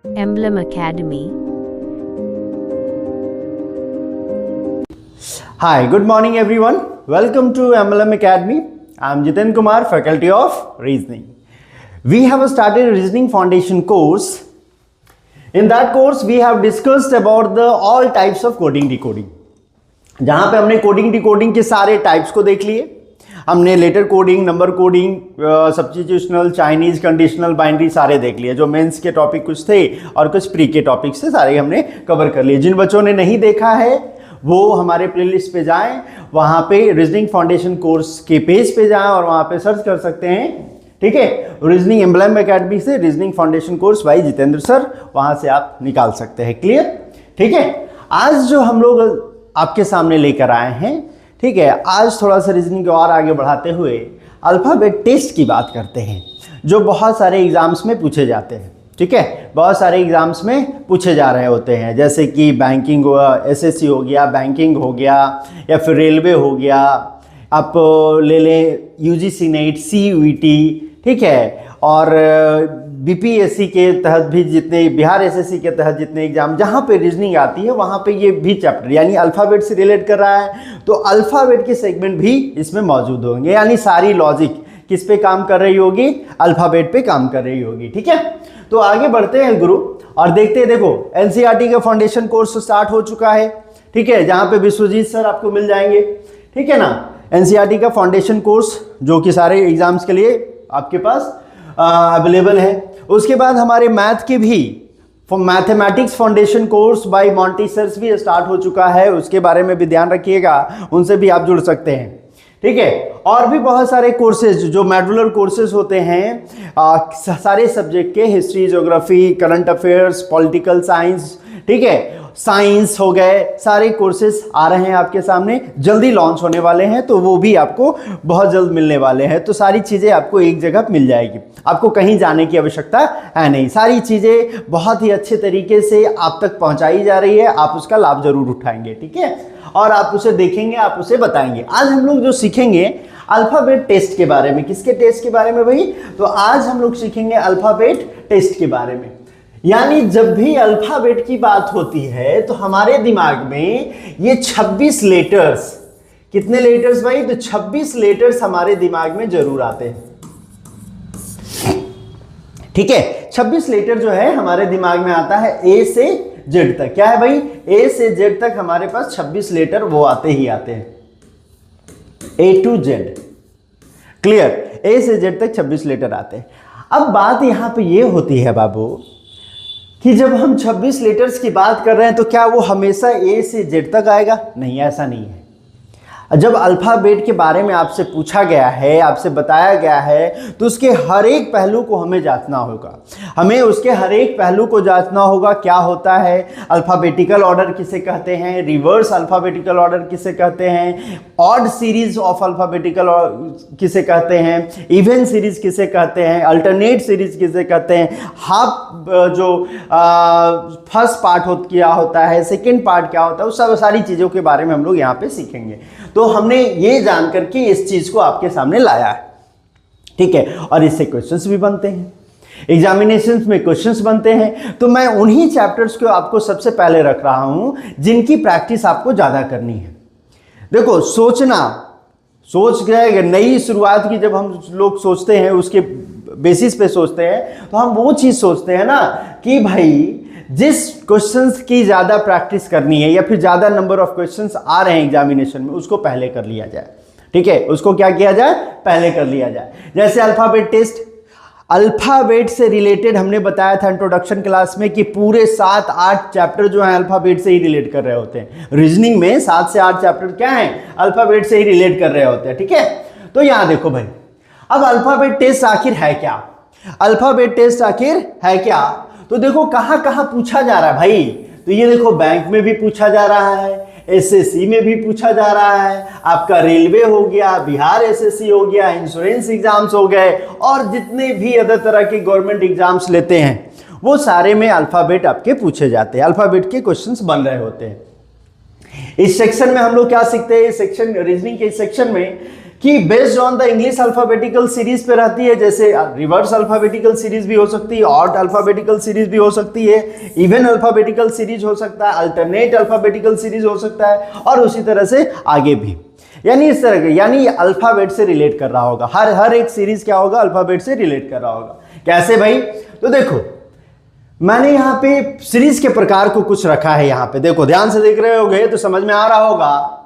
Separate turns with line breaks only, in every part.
Emblem Academy.
Hi, good morning everyone. Welcome to MLM Academy. I am Jiten Kumar, Faculty of Reasoning. We have started a Reasoning Foundation course. In that course, we have discussed about the all types of coding decoding. जहाँ पे हमने coding decoding के सारे types को देख लिए, हमने letter coding, number coding, substitutional, Chinese, conditional, binary सारे देख लिए। जो मेंस के टॉपिक कुछ थे और कुछ प्री के टॉपिक से सारे हमने कवर कर लिए। जिन बच्चों ने नहीं देखा है वो हमारे प्लेलिस्ट पे जाएं, वहाँ पे रीजनिंग फाउंडेशन कोर्स के पेज पे जाएं और वहाँ पे सर्च कर सकते हैं। ठीक है, रीजनिंग एम्बलम एकेडमी से reasoning foundation course by Jitendra sir, वहाँ से आप निकाल सकते हैं। क्लियर? ठीक है, आज जो हम लोग आपके सामने लेकर आए हैं, ठीक है, आज थोड़ा सा रीजनिंग को और आगे बढ़ाते हुए अल्फ़ाबेट टेस्ट की बात करते हैं, जो बहुत सारे एग्जाम्स में पूछे जाते हैं। ठीक है, बहुत सारे एग्जाम्स में पूछे जा रहे होते हैं, जैसे कि बैंकिंग एसएससी हो गया, बैंकिंग हो गया, या फिर रेलवे हो गया, आप ले लें यूजीसी नेट, सीयूईटी, ठीक है, और बीपीएससी के तहत भी जितने, बिहार एसएससी के तहत जितने एग्जाम जहाँ पे रीजनिंग आती है वहाँ पे ये भी चैप्टर यानी अल्फ़ाबेट से रिलेट कर रहा है, तो अल्फ़ाबेट के सेगमेंट भी इसमें मौजूद होंगे। यानी सारी लॉजिक किस पे काम कर रही होगी? अल्फ़ाबेट पे काम कर रही होगी। ठीक है, तो आगे बढ़ते हैं गुरु और देखते हैं। देखो, एनसीईआरटी का फाउंडेशन कोर्स स्टार्ट हो चुका है, ठीक है, जहाँ पे विश्वजीत सर आपको मिल जाएंगे। ठीक है ना, एनसीईआरटी का फाउंडेशन कोर्स जो कि सारे एग्जाम्स के लिए आपके पास अवेलेबल है। उसके बाद हमारे मैथ के भी mathematics foundation course by Monty sir's भी स्टार्ट हो चुका है, उसके बारे में भी ध्यान रखिएगा, उनसे भी आप जुड़ सकते हैं। ठीक है, और भी बहुत सारे कोर्सेज जो मॉड्यूलर कोर्सेज होते हैं, सारे सब्जेक्ट के, history, geography, current affairs, political science, ठीक है, साइंस हो गए, सारे कोर्सेज आ रहे हैं आपके सामने, जल्दी लॉन्च होने वाले हैं, तो वो भी आपको बहुत जल्द मिलने वाले हैं। तो सारी चीज़ें आपको एक जगह मिल जाएगी, आपको कहीं जाने की आवश्यकता है नहीं। सारी चीज़ें बहुत ही अच्छे तरीके से आप तक पहुंचाई जा रही है, आप उसका लाभ जरूर उठाएंगे। ठीक है, और आप उसे देखेंगे, आप उसे बताएंगे। आज हम लोग जो सीखेंगे अल्फ़ाबेट टेस्ट के बारे में। किसके टेस्ट के बारे में भाई? तो आज हम लोग सीखेंगे अल्फ़ाबेट टेस्ट के बारे में। यानी जब भी अल्फ़ाबेट की बात होती है तो हमारे दिमाग में ये 26 लेटर्स, कितने लेटर्स भाई? तो 26 लेटर्स हमारे दिमाग में जरूर आते हैं। ठीक है, 26 लेटर जो है हमारे दिमाग में आता है ए से जेड तक। क्या है भाई? ए से जेड तक हमारे पास 26 लेटर वो आते ही आते हैं, ए टू जेड। क्लियर? ए से जेड तक 26 लेटर आते हैं। अब बात यहां पे ये होती है बाबू कि जब हम 26 लेटर्स की बात कर रहे हैं तो क्या वो हमेशा ए से जेड तक आएगा? नहीं, ऐसा नहीं है। जब अल्फ़ाबेट के बारे में आपसे पूछा गया है, आपसे बताया गया है, तो उसके हर एक पहलू को हमें जांचना होगा। हमें उसके हर एक पहलू को जांचना होगा। क्या होता है अल्फ़ाबेटिकल ऑर्डर किसे कहते हैं, रिवर्स अल्फ़ाबेटिकल ऑर्डर किसे कहते हैं, ऑड सीरीज ऑफ अल्फ़ाबेटिकल किसे कहते हैं, इवन सीरीज किसे कहते हैं, अल्टरनेट सीरीज किसे कहते हैं, हाफ जो फर्स्ट पार्ट क्या होता है, सेकेंड पार्ट क्या होता है, उस सब सारी चीज़ों के बारे में हम लोग यहाँ पे सीखेंगे। तो हमने ये जान करके इस चीज को आपके सामने लाया है। ठीक है, और इससे क्वेश्चंस भी बनते हैं, एग्जामिनेशंस में क्वेश्चंस बनते हैं। तो मैं उन्हीं चैप्टर्स को आपको सबसे पहले रख रहा हूं जिनकी प्रैक्टिस आपको ज्यादा करनी है। देखो, सोच गए नई शुरुआत की जब हम लोग सोचते हैं, उसके बेसिस पे सोचते हैं, तो हम वो चीज सोचते हैं ना कि भाई जिस क्वेश्चंस की ज़्यादा प्रैक्टिस करनी है या फिर ज़्यादा नंबर ऑफ क्वेश्चंस आ रहे हैं एग्जामिनेशन में, उसको पहले कर लिया जाए। ठीक है, उसको क्या किया जाए? पहले कर लिया जाए। जैसे अल्फ़ाबेट टेस्ट, अल्फ़ाबेट से रिलेटेड हमने बताया था इंट्रोडक्शन क्लास में कि पूरे 7-8 चैप्टर जो हैं अल्फ़ाबेट से ही रिलेट कर रहे होते हैं। रीजनिंग में 7 से 8 चैप्टर क्या हैं? अल्फ़ाबेट से ही रिलेट कर रहे होते हैं। ठीक है, तो यहां देखो भाई, अब अल्फ़ाबेट टेस्ट आखिर है क्या? अल्फ़ाबेट टेस्ट आखिर है क्या? तो देखो कहां कहां पूछा जा रहा है भाई। तो ये देखो, बैंक में भी पूछा जा रहा है, एसएससी में भी पूछा जा रहा है, आपका रेलवे हो गया, बिहार एसएससी हो गया, इंश्योरेंस एग्जाम्स हो गए, और जितने भी अदर तरह के गवर्नमेंट एग्जाम्स लेते हैं वो सारे में अल्फ़ाबेट आपके पूछे जाते हैं, अल्फ़ाबेट के क्वेश्चंस बन रहे होते हैं। इस सेक्शन में हम लोग क्या सीखते हैं? इस सेक्शन, रीजनिंग के इस सेक्शन में कि based on the English alphabetical series पे रहती है, जैसे रिवर्स अल्फाबेटिकल सीरीज भी हो सकती है, ऑड अल्फाबेटिकल सीरीज भी हो सकती है, इवन अल्फाबेटिकल सीरीज हो सकता है, अल्टरनेट अल्फाबेटिकल सीरीज हो सकता है, और उसी तरह से आगे भी। यानी इस तरह के, यानी अल्फाबेट से रिलेट कर रहा होगा, हर एक सीरीज क्या होगा, अल्फाबेट से रिलेट कर रहा होगा। कैसे भाई? तो देखो मैंने यहाँ पे सीरीज के प्रकार को कुछ रखा है, यहाँ पे देखो ध्यान से देख रहे होगे तो समझ में आ रहा होगा।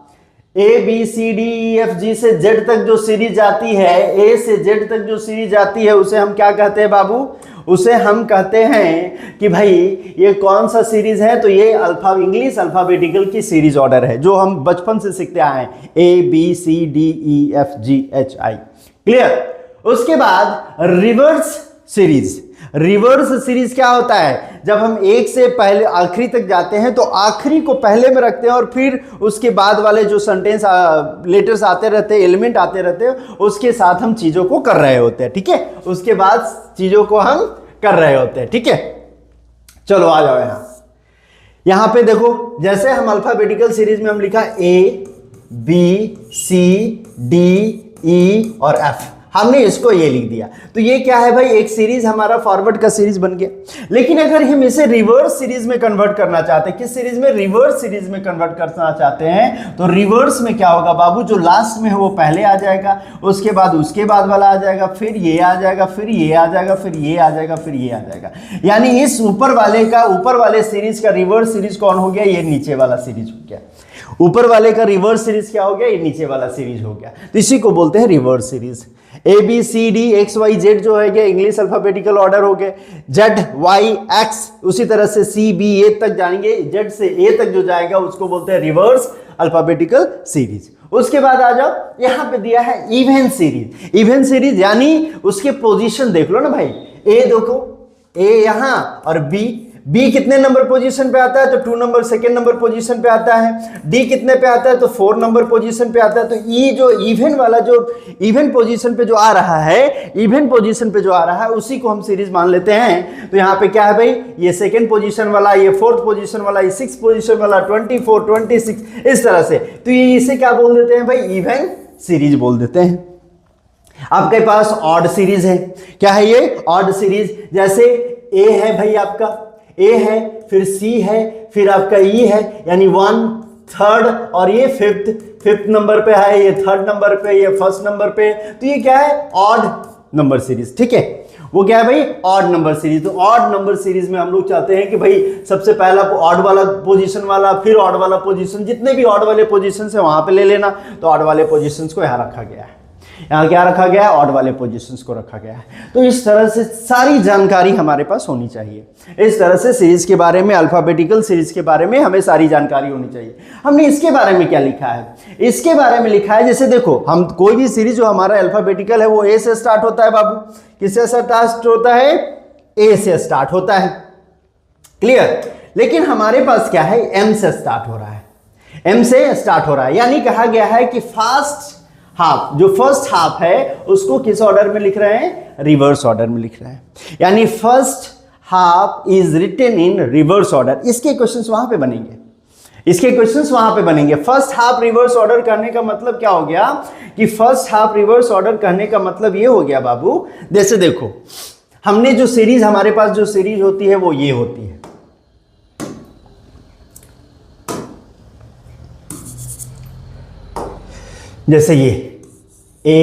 A B C D E F G से जेड तक जो सीरीज आती है, ए से जेड तक जो सीरीज आती है, उसे हम क्या कहते हैं बाबू? उसे हम कहते हैं कि भाई ये कौन सा सीरीज है? तो ये इंग्लिश अल्फाबेटिकल की सीरीज ऑर्डर है, जो हम बचपन से सीखते आए हैं, A B C D E F G H I. Clear? उसके बाद रिवर्स सीरीज। रिवर्स सीरीज क्या होता है? जब हम एक से पहले आखिरी तक जाते हैं तो आखिरी को पहले में रखते हैं और फिर उसके बाद वाले जो सेंटेंस लेटर्स आते रहते हैं, एलिमेंट आते रहते हैं, उसके साथ हम चीजों को कर रहे होते हैं। ठीक है, उसके बाद चीजों को हम कर रहे होते हैं। ठीक है, चलो आ जाओ यहां पे देखो, जैसे हम अल्फाबेटिकल सीरीज में हम लिखा ए बी सी डी ई और एफ, हमने इसको ये लिख दिया, तो ये क्या है भाई? एक सीरीज हमारा फॉरवर्ड का सीरीज बन गया। लेकिन अगर हम इसे रिवर्स सीरीज में कन्वर्ट करना चाहते हैं, किस सीरीज में? रिवर्स सीरीज में कन्वर्ट करना चाहते हैं, तो रिवर्स में क्या होगा बाबू? जो लास्ट में है वो पहले आ जाएगा, उसके बाद वाला आ जाएगा, फिर ये आ जाएगा, फिर ये आ जाएगा, फिर ये आ जाएगा, फिर ये आ जाएगा। यानी इस ऊपर वाले सीरीज का रिवर्स सीरीज कौन हो गया? ये नीचे वाला सीरीज हो गया। ऊपर वाले का रिवर्स सीरीज क्या हो गया? ये नीचे वाला सीरीज हो गया। तो इसी को बोलते हैं reverse series. A B C D X Y Z जो है गया इंग्लिश अल्फाबेटिकल ऑर्डर हो गए, जेड वाई एक्स, उसी तरह से सी बी ए तक जाएंगे, जेड से ए तक जो जाएगा उसको बोलते हैं रिवर्स अल्फाबेटिकल सीरीज। उसके बाद आ जाओ, यहां पे दिया है इवन सीरीज। इवन सीरीज यानी उसके पोजीशन देख लो ना भाई, ए देखो, ए यहां और बी कितने नंबर पोजीशन पे आता है? तो 2 नंबर सेकेंड नंबर पोजीशन पे आता है। डी कितने पे आता है? तो 4 नंबर पोजीशन पे आता है। तो ई जो इवन वाला, जो इवन पोजीशन पे जो आ रहा है, इवन पोजीशन पे जो आ रहा है, उसी को हम सीरीज मान लेते हैं। तो यहाँ पे क्या है भाई? ये सेकेंड पोजीशन वाला, ये फोर्थ पोजीशन वाला, ये 6th पोजीशन वाला, 24, 26, इस तरह से। तो ये इसे क्या बोल देते हैं भाई? इवन सीरीज बोल देते हैं। आपके पास ऑड सीरीज है। क्या है ये? Odd series. जैसे ए है भाई, आपका ए है, फिर सी है, फिर आपका ई है, यानी 1, 3rd और ये 5th नंबर पे है, ये 3rd नंबर पे, ये 1st नंबर पे। तो ये क्या है? Odd number series. ठीक है, वो क्या है भाई? Odd number series. तो ऑड नंबर सीरीज में हम लोग चाहते हैं कि भाई सबसे पहला ऑड वाला पोजीशन वाला, फिर ऑड वाला पोजीशन, जितने भी ऑड वाले पोजीशन है वहां पे ले लेना। तो ऑड वाले पोजीशंस को यहां रखा गया है, यहाँ क्या रखा गया है? ऑड वाले पोजीशंस को रखा गया है। तो इस तरह से सारी जानकारी हमारे पास होनी चाहिए। इस तरह से सीरीज के बारे में, अल्फाबेटिकल सीरीज के बारे में हमें सारी जानकारी होनी चाहिए। हमने इसके बारे में क्या लिखा है? इसके बारे में लिखा है, जैसे देखो, हम कोई भी सीरीज जो हमारा अल्फाबेटिकल है वो ए से स्टार्ट होता है बाबू। किससे स्टार्ट होता है? ए से स्टार्ट होता है। क्लियर? लेकिन हमारे पास क्या है? एम से स्टार्ट हो रहा है। एम से स्टार्ट हो रहा है, यानी कहा गया है कि फर्स्ट हाफ, जो फर्स्ट हाफ है उसको किस ऑर्डर में लिख रहे हैं? रिवर्स ऑर्डर में लिख रहे हैं। यानी first half is written in reverse order. इसके क्वेश्चंस वहां पे बनेंगे, इसके क्वेश्चंस वहां पे बनेंगे। फर्स्ट हाफ रिवर्स ऑर्डर करने का मतलब क्या हो गया? कि फर्स्ट हाफ रिवर्स ऑर्डर करने का मतलब ये हो गया बाबू, जैसे देखो, हमने जो सीरीज, हमारे पास जो सीरीज होती है वो ये होती है। जैसे ये A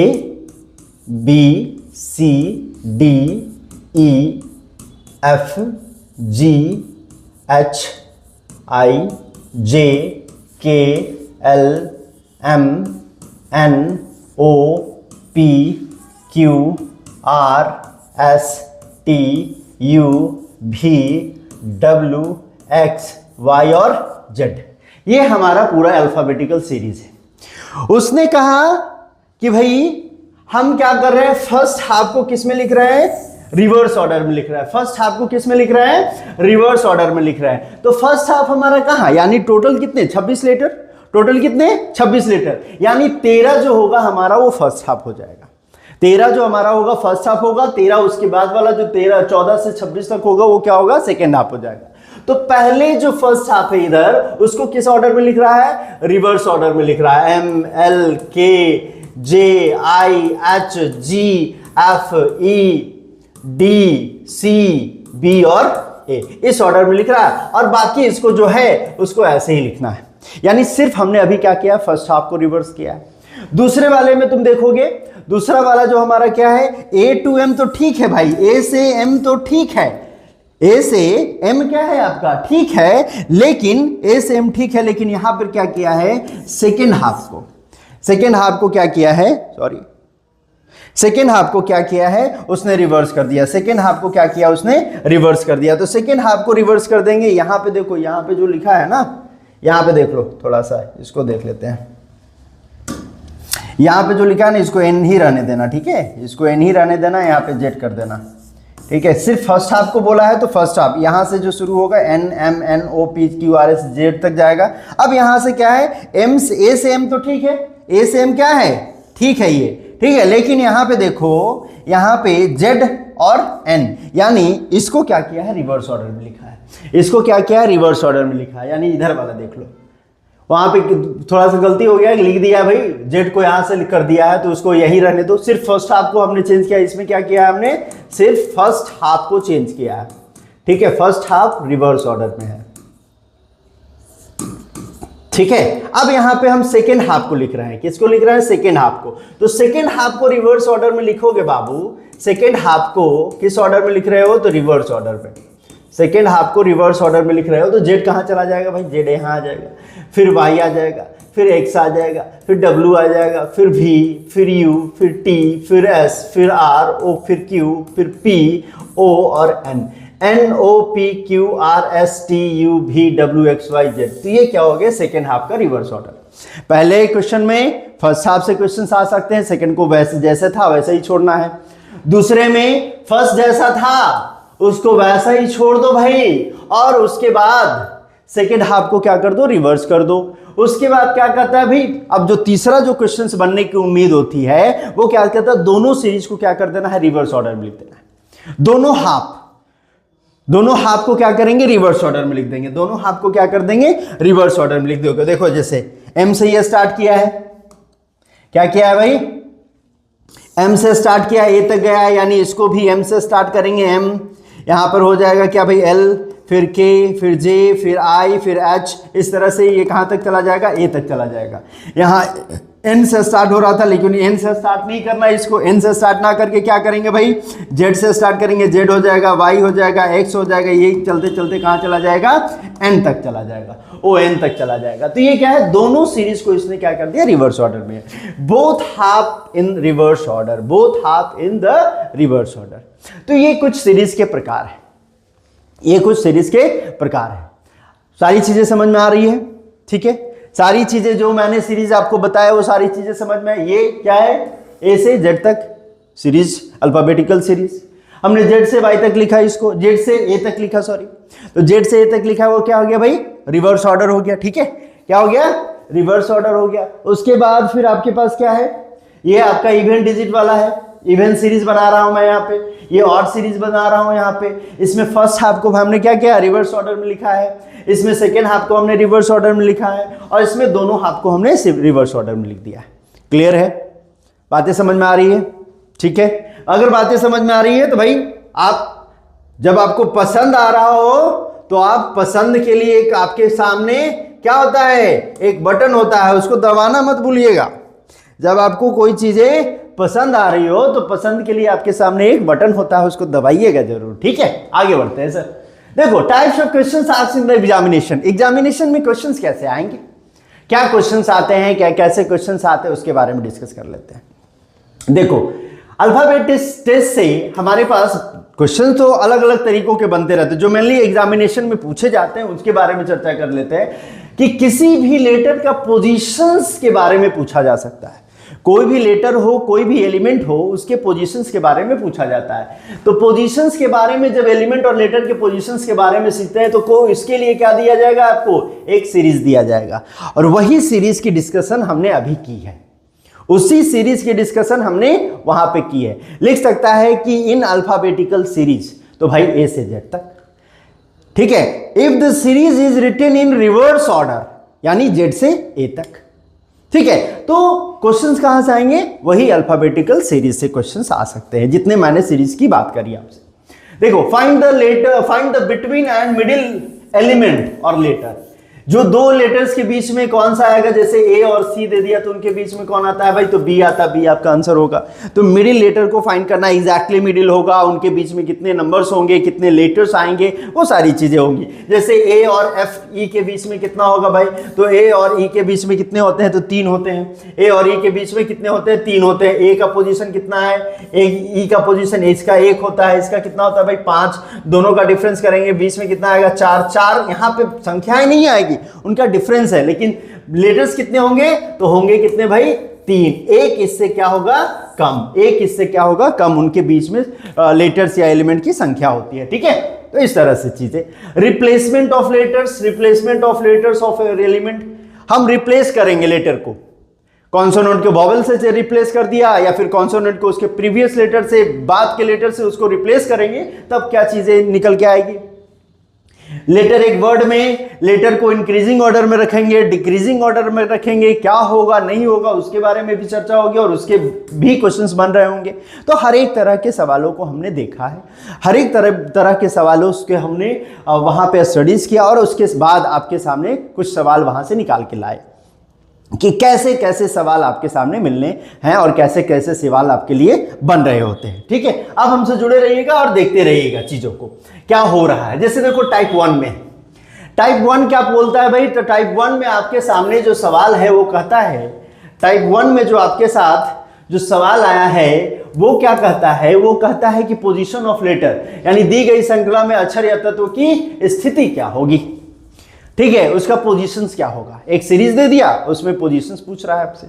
B C D E F G H I J K L M N O P Q R S T U V W X Y और जेड। ये हमारा पूरा अल्फाबेटिकल सीरीज है। उसने कहा कि भाई हम क्या कर रहे हैं? फर्स्ट हाफ को किस में लिख रहे हैं? रिवर्स ऑर्डर में लिख रहा है। फर्स्ट हाफ को किस में लिख रहा है? रिवर्स ऑर्डर में लिख रहा है। तो फर्स्ट हाफ हमारा कहां? यानी टोटल कितने? 26 लेटर। टोटल कितने? 26 लेटर। यानी 13 जो होगा हमारा वो फर्स्ट हाफ हो जाएगा। 13 जो हमारा होगा फर्स्ट हाफ होगा। 13 उसके बाद वाला जो 14 से 26 तक होगा वो क्या होगा? सेकेंड हाफ हो जाएगा। तो पहले जो फर्स्ट हाफ है इधर, उसको किस ऑर्डर में लिख रहा है? रिवर्स ऑर्डर में लिख रहा है। एम एल के जे, आई, एच, जी, एफ, ई, डी, सी, बी और ए, इस ऑर्डर में लिख रहा है। और बाकी इसको जो है उसको ऐसे ही लिखना है। यानी सिर्फ हमने अभी क्या किया, फर्स्ट हाफ को रिवर्स किया है। दूसरे वाले में तुम देखोगे, दूसरा वाला जो हमारा क्या है, ए टू एम तो ठीक है भाई, ए से एम तो ठीक है, ए से एम क्या है आपका, ठीक है, लेकिन ए से एम ठीक है, लेकिन यहां पर क्या किया है, सेकेंड हाफ को क्या किया है, सॉरी, सेकेंड हाफ को क्या किया है उसने, रिवर्स कर दिया। सेकेंड हाफ को क्या किया उसने, रिवर्स कर दिया। तो सेकेंड हाफ को रिवर्स कर देंगे। यहां पे देखो, यहां पे जो लिखा है ना, यहां पे देख लो, थोड़ा सा इसको देख लेते हैं। यहां पे जो लिखा है ना, इसको एन ही रहने देना, ठीक है, इसको एन ही रहने देना, यहां पे जेड कर देना, ठीक है। सिर्फ फर्स्ट हाफ को बोला है तो फर्स्ट हाफ यहां से जो शुरू होगा, N M N O P Q R S Z तक जाएगा। अब यहां से क्या है, एम से ए से एम तो ठीक है, ए से एम क्या है, ठीक है, ये ठीक है, लेकिन यहां पे देखो, यहां पे जेड और एन, यानी इसको क्या किया है, रिवर्स ऑर्डर में लिखा है। इसको क्या किया है, रिवर्स ऑर्डर में लिखा है। यानी इधर वाला देख लो, वहां पे थोड़ा सा गलती हो गया, लिख दिया भाई, जेड को यहां से कर दिया है, तो उसको यही रहने दो। सिर्फ फर्स्ट हाफ को हमने चेंज किया। इसमें क्या किया है हमने, सिर्फ फर्स्ट हाफ को चेंज किया है, ठीक है। फर्स्ट हाफ रिवर्स ऑर्डर में है, ठीक है। अब यहां पे हम सेकेंड हाफ को लिख रहे हैं। किसको लिख रहे हैं, सेकेंड हाफ को। तो सेकेंड हाफ को रिवर्स ऑर्डर में लिखोगे बाबू, सेकेंड हाफ को किस ऑर्डर में लिख रहे हो, तो रिवर्स ऑर्डर में। सेकेंड हाफ को रिवर्स ऑर्डर में लिख रहे हो तो जेड कहां चला जाएगा भाई, जेड यहां आ जाएगा, फिर वाई आ जाएगा, फिर एक्स आ जाएगा, फिर डब्ल्यू आ जाएगा, फिर वी, फिर यू, फिर टी, फिर एस, फिर आर, ओ, फिर क्यू, फिर पी, ओ और N, N O P Q R S T U V W X Y Z. तो ये क्या हो गया, सेकेंड हाफ का रिवर्स ऑर्डर। पहले क्वेश्चन में फर्स्ट हाफ से क्वेश्चन आ सकते हैं, सेकेंड को वैसे जैसे था वैसे ही छोड़ना है। दूसरे में फर्स्ट जैसा था उसको वैसा ही छोड़ दो भाई, और उसके बाद सेकेंड हाफ को क्या कर दो, रिवर्स कर दो। उसके बाद क्या कहता है भाई, अब जो तीसरा जो क्वेश्चन बनने की उम्मीद होती है वो क्या कहता है, दोनों सीरीज को क्या कर देना है, रिवर्स ऑर्डर में लिख देना है। दोनों हाफ को क्या करेंगे, रिवर्स ऑर्डर में लिख देंगे। दोनों हाफ को क्या कर देंगे, रिवर्स ऑर्डर में लिख दोगे। देखो जैसे एम से ये स्टार्ट किया है, क्या किया है भाई, एम से स्टार्ट किया, ए तक गया, यानी इसको भी एम से स्टार्ट करेंगे। एम यहां पर हो जाएगा क्या भाई, एल, फिर के, फिर जे, फिर आई, फिर एच, इस तरह से ये कहां तक चला जाएगा, ए तक चला जाएगा। यहां एन से स्टार्ट हो रहा था, लेकिन एन से स्टार्ट नहीं करना, इसको एन से स्टार्ट ना करके क्या करेंगे भाई, जेड से स्टार्ट करेंगे। जेड हो जाएगा, वाई हो जाएगा, एक्स हो जाएगा, ये चलते चलते कहां चला जाएगा, एन तक चला जाएगा, ओ एन तक चला जाएगा। तो ये क्या है, दोनों सीरीज को इसने क्या कर दिया, रिवर्स ऑर्डर में। Both half in reverse order, both half in the reverse order. तो ये कुछ सीरीज के प्रकार है, ये कुछ सीरीज के प्रकार है। सारी चीजें समझ में आ रही है, ठीक है। सारी चीजें जो मैंने सीरीज आपको बताया वो सारी चीजें समझ में। ये क्या है, ए से जेड तक सीरीज, अल्फाबेटिकल सीरीज। हमने जेड से वाई तक लिखा, इसको जेड से ए तक लिखा, सॉरी, तो जेड से ए तक लिखा, वो क्या हो गया भाई, रिवर्स ऑर्डर हो गया, ठीक है। क्या हो गया, रिवर्स ऑर्डर हो गया। उसके बाद फिर आपके पास क्या है, ये आपका इवेंट डिजिट वाला है, इवेंट सीरीज बना रहा हूं मैं यहाँ पे, ये और सीरीज बना रहा हूं यहाँ पे। इसमें फर्स्ट हाफ को हमने क्या किया, रिवर्स ऑर्डर में लिखा है, इसमें सेकेंड हाफ को हमने रिवर्स ऑर्डर में लिखा है, और इसमें दोनों हाफ को हमने रिवर्स ऑर्डर में लिख दिया है। क्लियर है, बातें समझ में आ रही है, ठीक है। अगर बातें समझ में आ रही है तो भाई आप, जब आपको पसंद आ रहा हो तो आप पसंद के लिए एक आपके सामने क्या होता है, एक बटन होता है, उसको दबाना मत भूलिएगा। जब आपको कोई चीजें पसंद आ रही हो तो पसंद के लिए आपके सामने एक बटन होता है, उसको दबाइएगा जरूर, ठीक है। आगे बढ़ते हैं सर। देखो, types of questions asked in the examination. Examination में क्वेश्चंस कैसे आएंगे, क्या क्वेश्चंस आते हैं, क्या कैसे क्वेश्चंस आते हैं, उसके बारे में डिस्कस कर लेते हैं। देखो, अल्फाबेट टेस्ट से हमारे पास क्वेश्चन तो अलग अलग तरीकों के बनते रहते हैं, जो मेनली एग्जामिनेशन में पूछे जाते हैं उसके बारे में चर्चा कर लेते हैं। कि किसी भी लेटर का पोजीशंस के बारे में पूछा जा सकता है, कोई भी लेटर हो, कोई भी एलिमेंट हो, उसके पोजीशंस के बारे में पूछा जाता है। तो पोजीशंस के बारे में जब एलिमेंट और लेटर के पोजीशंस के बारे में सीखते हैं तो इसके लिए क्या दिया जाएगा, आपको एक सीरीज दिया जाएगा, और वही सीरीज की डिस्कशन हमने अभी की है, उसी सीरीज की डिस्कशन हमने वहां पे की है। लिख सकता है कि इन अल्फाबेटिकल सीरीज, तो भाई ए से जेड तक, ठीक है। If the series is written in reverse order, यानी जेड से ए तक, ठीक है। तो क्वेश्चंस कहां से आएंगे, वही अल्फाबेटिकल सीरीज से क्वेश्चंस आ सकते हैं, जितने मैंने सीरीज की बात करी आपसे। देखो, find the between and middle element और लेटर। जो दो लेटर्स के बीच में कौन सा आएगा, जैसे ए और सी दे दिया तो उनके बीच में कौन आता है भाई, तो बी आता, बी आपका आंसर होगा। तो मिडिल लेटर को फाइंड करना, एग्जैक्टली मिडिल होगा, उनके बीच में कितने नंबर्स होंगे, कितने लेटर्स आएंगे, वो सारी चीजें होंगी। जैसे ए और एफ ई के बीच में कितना होगा भाई, तो ए और ई के बीच में कितने होते हैं, तो 3 होते हैं। ए और ई के बीच में कितने होते हैं, 3 होते हैं। ए का पोजीशन कितना है, ई का पोजीशन इसका 1 होता है, इसका कितना होता है भाई 5, दोनों का डिफरेंस करेंगे, बीच में कितना आएगा 4। 4 यहाँ पे संख्याएं नहीं आएगी, उनका डिफरेंस है, लेकिन लेटर्स कितने होंगे, तो होंगे कितने भाई 3। एक इससे क्या होगा कम, एक इससे क्या होगा कम, उनके बीच में लेटर्स या एलिमेंट की संख्या होती है, ठीक है। तो इस तरह से चीजें। Replacement of letters of element, हम रिप्लेस करेंगे लेटर को, कॉन्सोनेंट के वॉवेल से रिप्लेस कर दिया, या फिर कॉन्सोनेंट को उसके प्रीवियस लेटर से, बाद के लेटर से उसको रिप्लेस करेंगे, तब क्या चीजें निकल के आएगी। लेटर, एक वर्ड में लेटर को इंक्रीजिंग ऑर्डर में रखेंगे, डिक्रीजिंग ऑर्डर में रखेंगे, क्या होगा नहीं होगा उसके बारे में भी चर्चा होगी, और उसके भी क्वेश्चंस बन रहे होंगे। तो हर एक तरह के सवालों को हमने देखा है, हर एक तरह के सवालों के हमने वहां पे स्टडीज किया, और उसके बाद आपके सामने कुछ सवाल वहां से निकाल के लाए कि कैसे कैसे सवाल आपके सामने मिलने हैं और कैसे कैसे सवाल आपके लिए बन रहे होते हैं, ठीक है। अब हमसे जुड़े रहिएगा और देखते रहिएगा चीजों को क्या हो रहा है। जैसे देखो टाइप 1 में, टाइप 1 क्या बोलता है भाई, तो टाइप 1 में आपके सामने जो सवाल है वो कहता है, टाइप 1 में जो आपके साथ जो सवाल आया है वो क्या कहता है, वो कहता है कि पोजीशन ऑफ लेटर, यानी दी गई श्रृंखला में अक्षर या तत्व की स्थिति क्या होगी, ठीक है, उसका पोजीशंस क्या होगा। एक सीरीज दे दिया, उसमें पोजीशंस पूछ रहा है आपसे।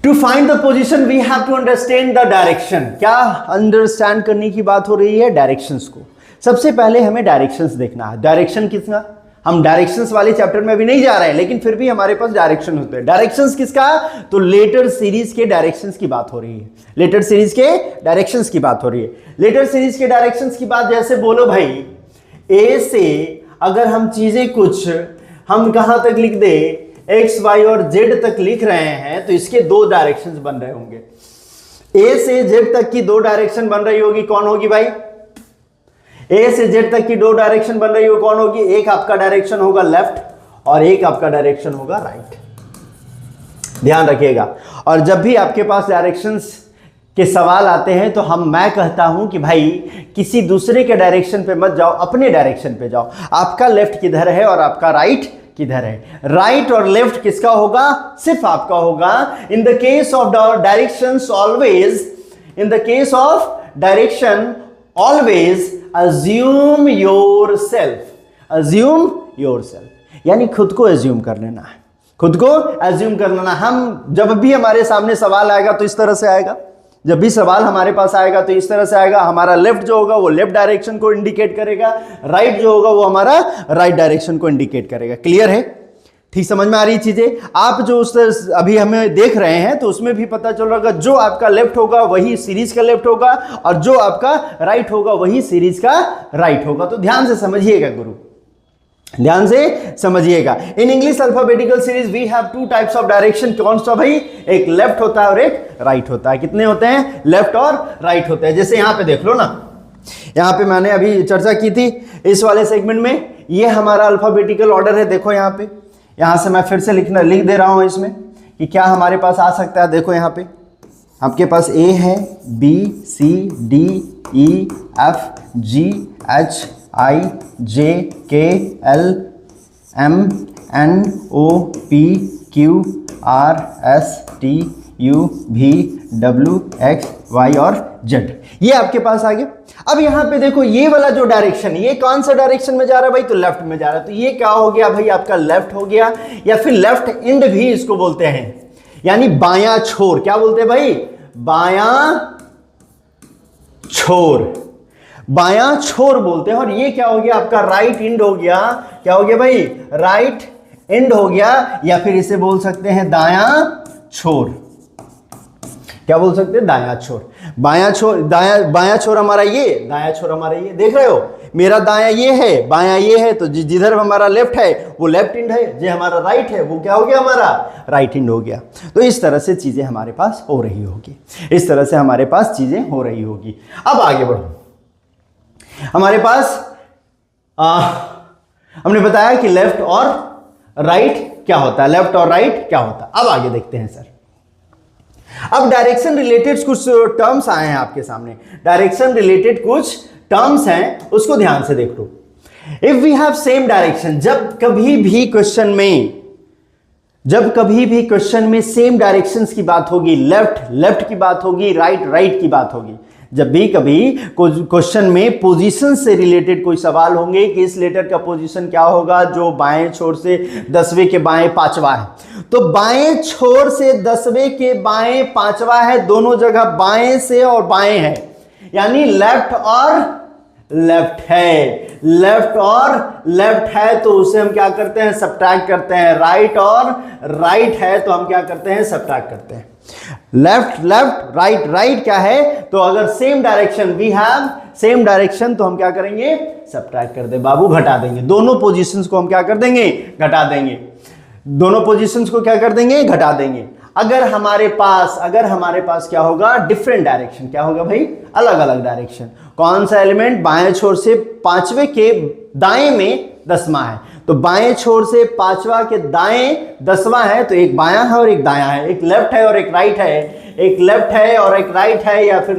To find the position we have to understand the direction. क्या अंडरस्टैंड करने की बात हो रही है, डायरेक्शंस को। सबसे पहले हमें डायरेक्शंस देखना है। डायरेक्शन किसका, हम डायरेक्शंस वाले चैप्टर में अभी नहीं जा रहे हैं, लेकिन फिर भी हमारे पास डायरेक्शन होते हैं। डायरेक्शंस किसका, तो लेटर सीरीज के डायरेक्शंस की बात हो रही है, लेटर सीरीज के डायरेक्शंस की बात हो रही है। लेटर सीरीज के डायरेक्शंस की बात, जैसे बोलो भाई ए से अगर हम चीजें कुछ हम कहां तक लिख दे, एक्स वाई और जेड तक लिख रहे हैं, तो इसके 2 डायरेक्शंस बन रहे होंगे। ए से जेड तक की 2 डायरेक्शन बन रही होगी, कौन होगी भाई, ए से जेड तक की 2 डायरेक्शन बन रही होगी, कौन होगी, एक आपका डायरेक्शन होगा लेफ्ट और एक आपका डायरेक्शन होगा राइट, ध्यान रखिएगा। और जब भी आपके पास डायरेक्शंस के सवाल आते हैं तो मैं कहता हूं कि भाई किसी दूसरे के डायरेक्शन पे मत जाओ, अपने डायरेक्शन पे जाओ। आपका लेफ्ट किधर है और आपका राइट किधर है, राइट और लेफ्ट किसका होगा, सिर्फ आपका होगा। In the case of directions always, in the case of direction always assume yourself, assume yourself, यानी खुद को अज्यूम कर लेना है, खुद को अज्यूम कर लेना। हम जब भी हमारे सामने सवाल आएगा तो इस तरह से आएगा, जब भी सवाल हमारे पास आएगा तो इस तरह से आएगा। हमारा लेफ्ट जो होगा वो लेफ्ट डायरेक्शन को इंडिकेट करेगा, राइट जो होगा वो हमारा राइट डायरेक्शन को इंडिकेट करेगा। क्लियर है, ठीक समझ में आ रही चीजें। आप जो उस अभी हमें देख रहे हैं तो उसमें भी पता चल रहा होगा, जो आपका लेफ्ट होगा वही सीरीज का लेफ्ट होगा, और जो आपका राइट होगा वही सीरीज का राइट होगा। तो ध्यान से समझिएगा गुरु, ध्यान से समझिएगा। In English alphabetical series we have 2 types of direction. कौन सा भाई, एक लेफ्ट होता है और एक राइट होता है। कितने होते हैं, लेफ्ट और राइट होते हैं। जैसे यहां पे देख लो ना, यहां पे मैंने अभी चर्चा की थी इस वाले सेगमेंट में, ये हमारा अल्फाबेटिकल ऑर्डर है। देखो यहां पे, यहां से मैं फिर से लिख दे रहा हूं इसमें कि क्या हमारे पास आ सकता है। देखो यहां पे आपके पास ए है, B C D E F G H I J K L M N O P Q R S T U V W X Y और जेड, ये आपके पास आ गया। अब यहां पे देखो ये वाला जो डायरेक्शन, ये कौन सा डायरेक्शन में जा रहा है भाई, तो लेफ्ट में जा रहा है। तो ये क्या हो गया भाई, आपका लेफ्ट हो गया, या फिर लेफ्ट एंड भी इसको बोलते हैं, यानी बायां छोर। क्या बोलते हैं भाई, बायां छोर, बायां छोर बोलते हैं। और ये क्या हो गया आपका, राइट एंड हो गया। क्या हो गया भाई, राइट एंड हो गया, या फिर इसे बोल सकते हैं दायां छोर। क्या बोल सकते हैं, दायां छोर। बायां छोर, बायां छोर हमारा ये, दायां छोर हमारा ये, देख रहे हो, मेरा दायां ये है, बायां ये है, तो जिधर हमारा लेफ्ट है वो लेफ्ट इंड है, जो हमारा राइट है वो क्या हो गया, हमारा राइट इंड हो गया। तो इस तरह से चीजें हमारे पास हो रही होगी, इस तरह से हमारे पास चीजें हो रही होगी। अब आगे बढ़ो, हमारे पास हमने बताया कि लेफ्ट और राइट क्या होता है, लेफ्ट और राइट क्या होता है। अब आगे देखते हैं सर, अब डायरेक्शन रिलेटेड कुछ टर्म्स आए हैं आपके सामने, डायरेक्शन रिलेटेड कुछ टर्म्स हैं, उसको ध्यान से देख लो। If we have same direction, जब कभी भी क्वेश्चन में सेम डायरेक्शंस की बात होगी, लेफ्ट की बात होगी, राइट की बात होगी, जब भी कभी क्वेश्चन में पोजीशन से रिलेटेड कोई सवाल होंगे कि इस लेटर का पोजीशन क्या होगा जो बाएं छोर से 10वें के बाएं 5वां है, तो बाएं छोर से 10वें के बाएं 5वां है, दोनों जगह बाएं से और बाएं है, यानी लेफ्ट और लेफ्ट है, लेफ्ट और लेफ्ट है, तो उसे हम क्या करते हैं, सब्ट्रैक्ट करते हैं। राइट और राइट है तो हम क्या करते हैं, सब्ट्रैक्ट करते हैं। लेफ्ट राइट क्या है, तो अगर same direction, we have same direction, तो हम क्या करेंगे, सब्ट्रैक्ट कर दे बाबू, घटा देंगे। दोनों पोजीशंस को हम क्या कर देंगे, घटा देंगे। दोनों पोजीशंस को क्या कर देंगे, घटा देंगे। अगर हमारे पास क्या होगा, डिफरेंट डायरेक्शन, क्या होगा भाई, अलग अलग डायरेक्शन। कौन सा एलिमेंट बाएं छोर से 5वें के दाएं में 10वां है, तो बाएं छोर से 5वां के दाएं 10वां है, तो एक बायां है और एक दायां है, एक लेफ्ट है और एक राइट है, एक लेफ्ट है और एक राइट है, या फिर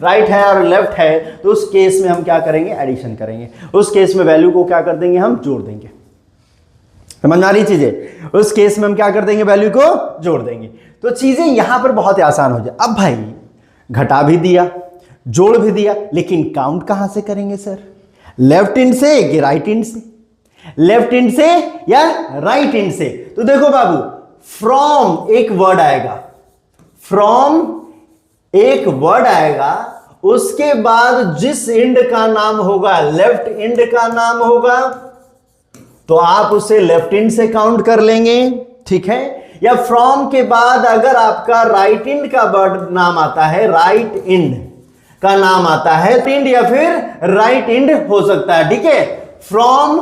राइट है और लेफ्ट है, तो उस केस में हम क्या करेंगे, एडिशन करेंगे। उस केस में वैल्यू को क्या कर देंगे, हम जोड़ देंगे। समझ में आ रही चीजें, उस केस में हम क्या कर देंगे, वैल्यू को जोड़ देंगे, तो चीजें यहां पर बहुत आसान हो जाए। अब भाई घटा भी दिया, जोड़ भी दिया, लेकिन काउंट कहां से करेंगे सर, लेफ्ट इंड से कि राइट इंड से, लेफ्ट इंड से या राइट इंड से। तो देखो बाबू, फ्रॉम एक वर्ड आएगा, फ्रॉम एक वर्ड आएगा, उसके बाद जिस इंड का नाम होगा, लेफ्ट इंड का नाम होगा, तो आप उसे लेफ्ट इंड से काउंट कर लेंगे, ठीक है। या फ्रॉम के बाद अगर आपका राइट इंड का वर्ड नाम आता है, राइट इंड का नाम आता है, इंड या फिर राइट इंड हो सकता है, ठीक है। फ्रॉम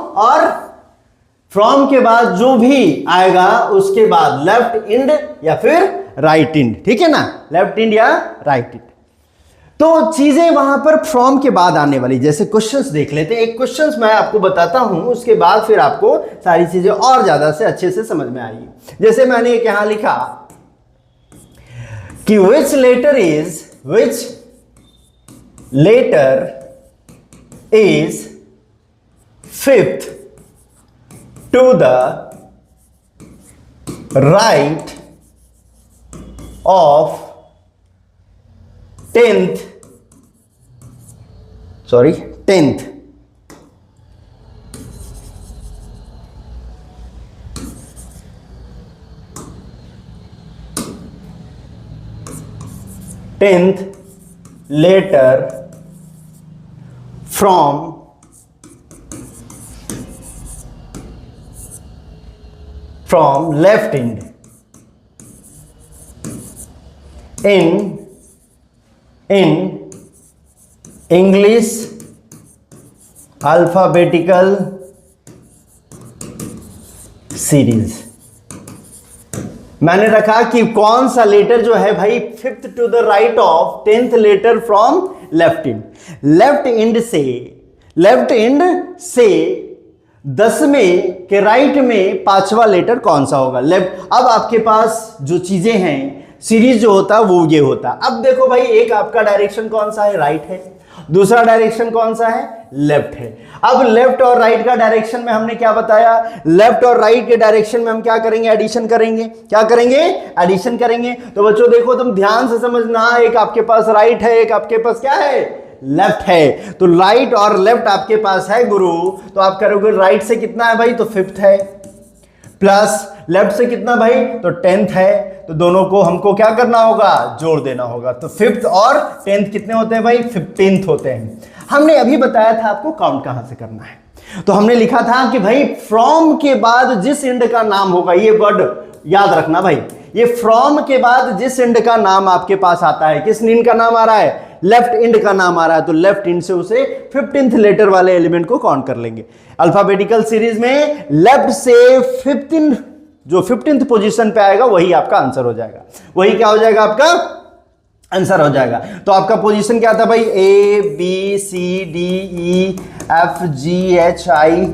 के बाद जो भी आएगा उसके बाद लेफ्ट इंड या फिर राइट इंड, ठीक है ना, लेफ्ट इंड या राइट इंड। तो चीजें वहां पर फ्रॉम के बाद आने वाली, जैसे क्वेश्चंस देख लेते हैं। एक क्वेश्चंस मैं आपको बताता हूं, उसके बाद फिर आपको सारी चीजें और ज्यादा से अच्छे से समझ में आएगी। जैसे मैंने एक यहां लिखा कि which letter is fifth to the right of 10th letter from left end in English alphabetical series। मैंने रखा कि कौन सा लेटर जो है भाई, fifth to the right of 10th letter from left end. Left end से 10वें के राइट में 5वां लेटर कौन सा होगा, लेफ्ट। अब आपके पास जो चीजें हैं, सीरीज जो होता है वो ये होता। अब देखो भाई, एक आपका डायरेक्शन कौन सा है, राइट है, दूसरा डायरेक्शन कौन सा है, लेफ्ट है। अब लेफ्ट और राइट का डायरेक्शन में हमने क्या बताया, लेफ्ट और राइट के डायरेक्शन में हम क्या करेंगे, एडिशन करेंगे। क्या करेंगे, एडिशन करेंगे। तो बच्चों देखो, तुम ध्यान से समझना, एक आपके पास राइट है, एक आपके पास क्या है, लेफ्ट है। तो राइट और लेफ्ट आपके पास है गुरु, तो आप करोगे राइट से कितना है भाई, तो फिफ्थ है, प्लस लेफ्ट से कितना भाई, तो 10th है। तो दोनों को हमको क्या करना होगा, जोड़ देना होगा। तो फिफ्थ और 10th कितने होते हैं भाई, 15th होते हैं। हमने अभी बताया था आपको काउंट कहां से करना है। तो हमने लिखा था कि भाई फ्रॉम के बाद जिस इंड का नाम होगा, ये वर्ड याद रखना भाई, ये फ्रॉम के बाद जिस इंड का नाम आपके पास आता है, किस इंड का नाम आ रहा है, लेफ्ट इंड का नाम आ रहा है, तो लेफ्ट इंड से उसे 15th लेटर वाले एलिमेंट को काउंट कर लेंगे। अल्फाबेटिकल सीरीज में लेफ्ट से 15 जो 15th पोजीशन पे आएगा वही आपका आंसर हो जाएगा, वही क्या हो जाएगा, आपका आंसर हो जाएगा। तो आपका पोजीशन क्या था भाई, A B C D E F G H I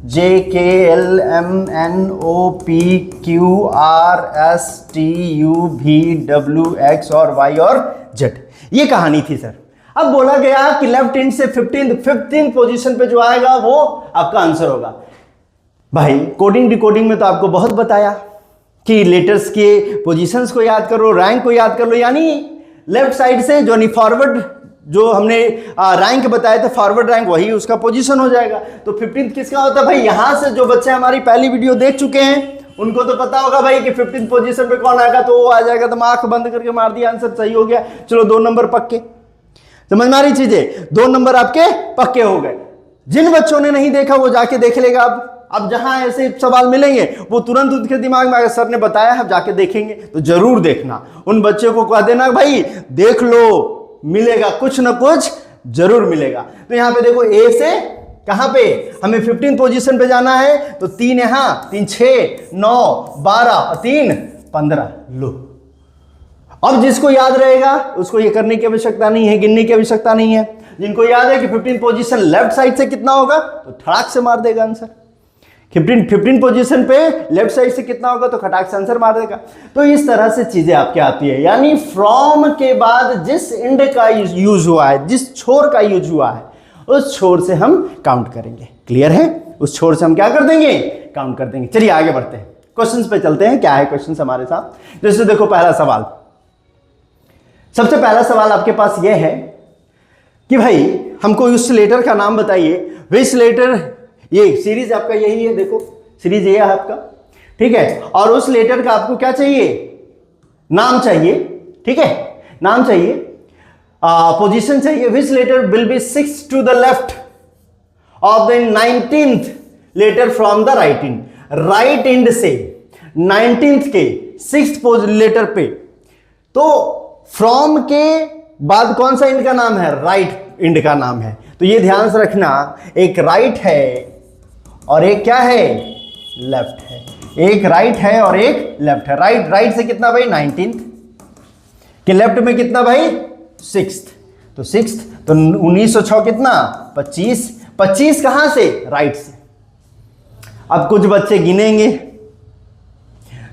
J K L M N O P Q R S T U V W X और वाई और जेड, ये कहानी थी सर। अब बोला गया कि लेफ्ट हैंड से 15 पोजीशन पे जो आएगा वो आपका आंसर होगा। भाई कोडिंग डिकोडिंग में तो आपको बहुत बताया कि लेटर्स के पोजीशंस को याद करो, रैंक को याद कर लो, यानी लेफ्ट साइड से जो नहीं फॉरवर्ड जो हमने रैंक बताया था, फॉरवर्ड रैंक, वही उसका पोजीशन हो जाएगा। तो 15 किसका होता है भाई, यहां से जो बच्चे हमारी पहली वीडियो देख चुके हैं उनको तो पता होगा भाई कि 15 पोजीशन पे कौन आएगा, तो वो आ जाएगा। तो आंख बंद करके मार दिया, आंसर सही हो गया। चलो 2 नंबर पक्के, समझ में आ रही चीजें, 2 नंबर आपके पक्के हो गए। जिन बच्चों ने नहीं देखा वो जाके देख लेगा। अब जहां ऐसे सवाल मिलेंगे वो तुरंत उनके दिमाग में, अगर सर ने बताया हम जाके देखेंगे, तो जरूर देखना। उन बच्चों को कह देना भाई देख लो, मिलेगा कुछ ना कुछ जरूर मिलेगा। तो यहां पे देखो, ए से कहां पे हमें 15 पोजीशन पे जाना है, तो 3 यहां, 3 6 9 12 और 3 15 लो। अब जिसको याद रहेगा उसको ये करने की आवश्यकता नहीं है, गिनने की आवश्यकता नहीं है। जिनको याद है कि 15 पोजीशन लेफ्ट साइड से कितना होगा, तो ठड़ाक से मार देगा आंसर। 15 पोजीशन पे लेफ्ट साइड से कितना होगा, तो खटाक से आंसर मार देगा। तो इस तरह से चीजें आपके आती है, यानी फ्रॉम के बाद जिस इंड का यूज हुआ है, जिस छोर का यूज हुआ है, उस छोर से हम काउंट करेंगे। क्लियर है, उस छोर से हम क्या कर देंगे, काउंट कर देंगे। चलिए आगे बढ़ते हैं, क्वेश्चंस पे चलते हैं। क्या है क्वेश्चंस हमारे साथ, जैसे देखो पहला सवाल, सबसे पहला सवाल आपके पास यह है कि भाई हमको उस लेटर का नाम बताइए, विच लेटर, ये सीरीज आपका यही है, देखो सीरीज ये है आपका, ठीक है। और उस लेटर का आपको क्या चाहिए, नाम चाहिए, ठीक है, नाम चाहिए, पोजीशन चाहिए। Which letter will be 6 to the left of the 19th letter from the right end, right end से 19th के 6th लेटर पे। तो फ्रॉम के बाद कौन सा इंड का नाम है, राइट इंड का नाम है। तो ये ध्यान से रखना, एक राइट है और एक क्या है, लेफ्ट है। एक राइट है और एक लेफ्ट है। राइट से कितना भाई, 19th के, लेफ्ट में कितना भाई, 6th। तो 6th, तो 1906 कितना, 25 कहां से, राइट से। अब कुछ बच्चे गिनेंगे,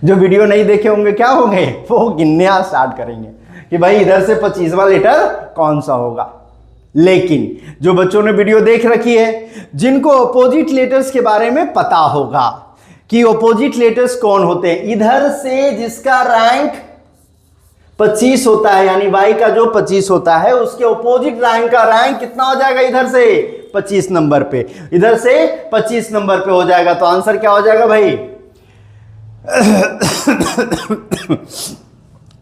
जो वीडियो नहीं देखे होंगे क्या होंगे, वो गिनने स्टार्ट करेंगे कि भाई इधर से 25वां लेटर कौन सा होगा। लेकिन जो बच्चों ने वीडियो देख रखी है, जिनको अपोजिट लेटर्स के बारे में पता होगा कि अपोजिट लेटर्स कौन होते हैं, इधर से जिसका रैंक 25 होता है, यानी y का जो 25 होता है, उसके अपोजिट रैंक का रैंक कितना हो जाएगा, इधर से 25 नंबर पे, इधर से 25 नंबर पे हो जाएगा। तो आंसर क्या हो जाएगा भाई,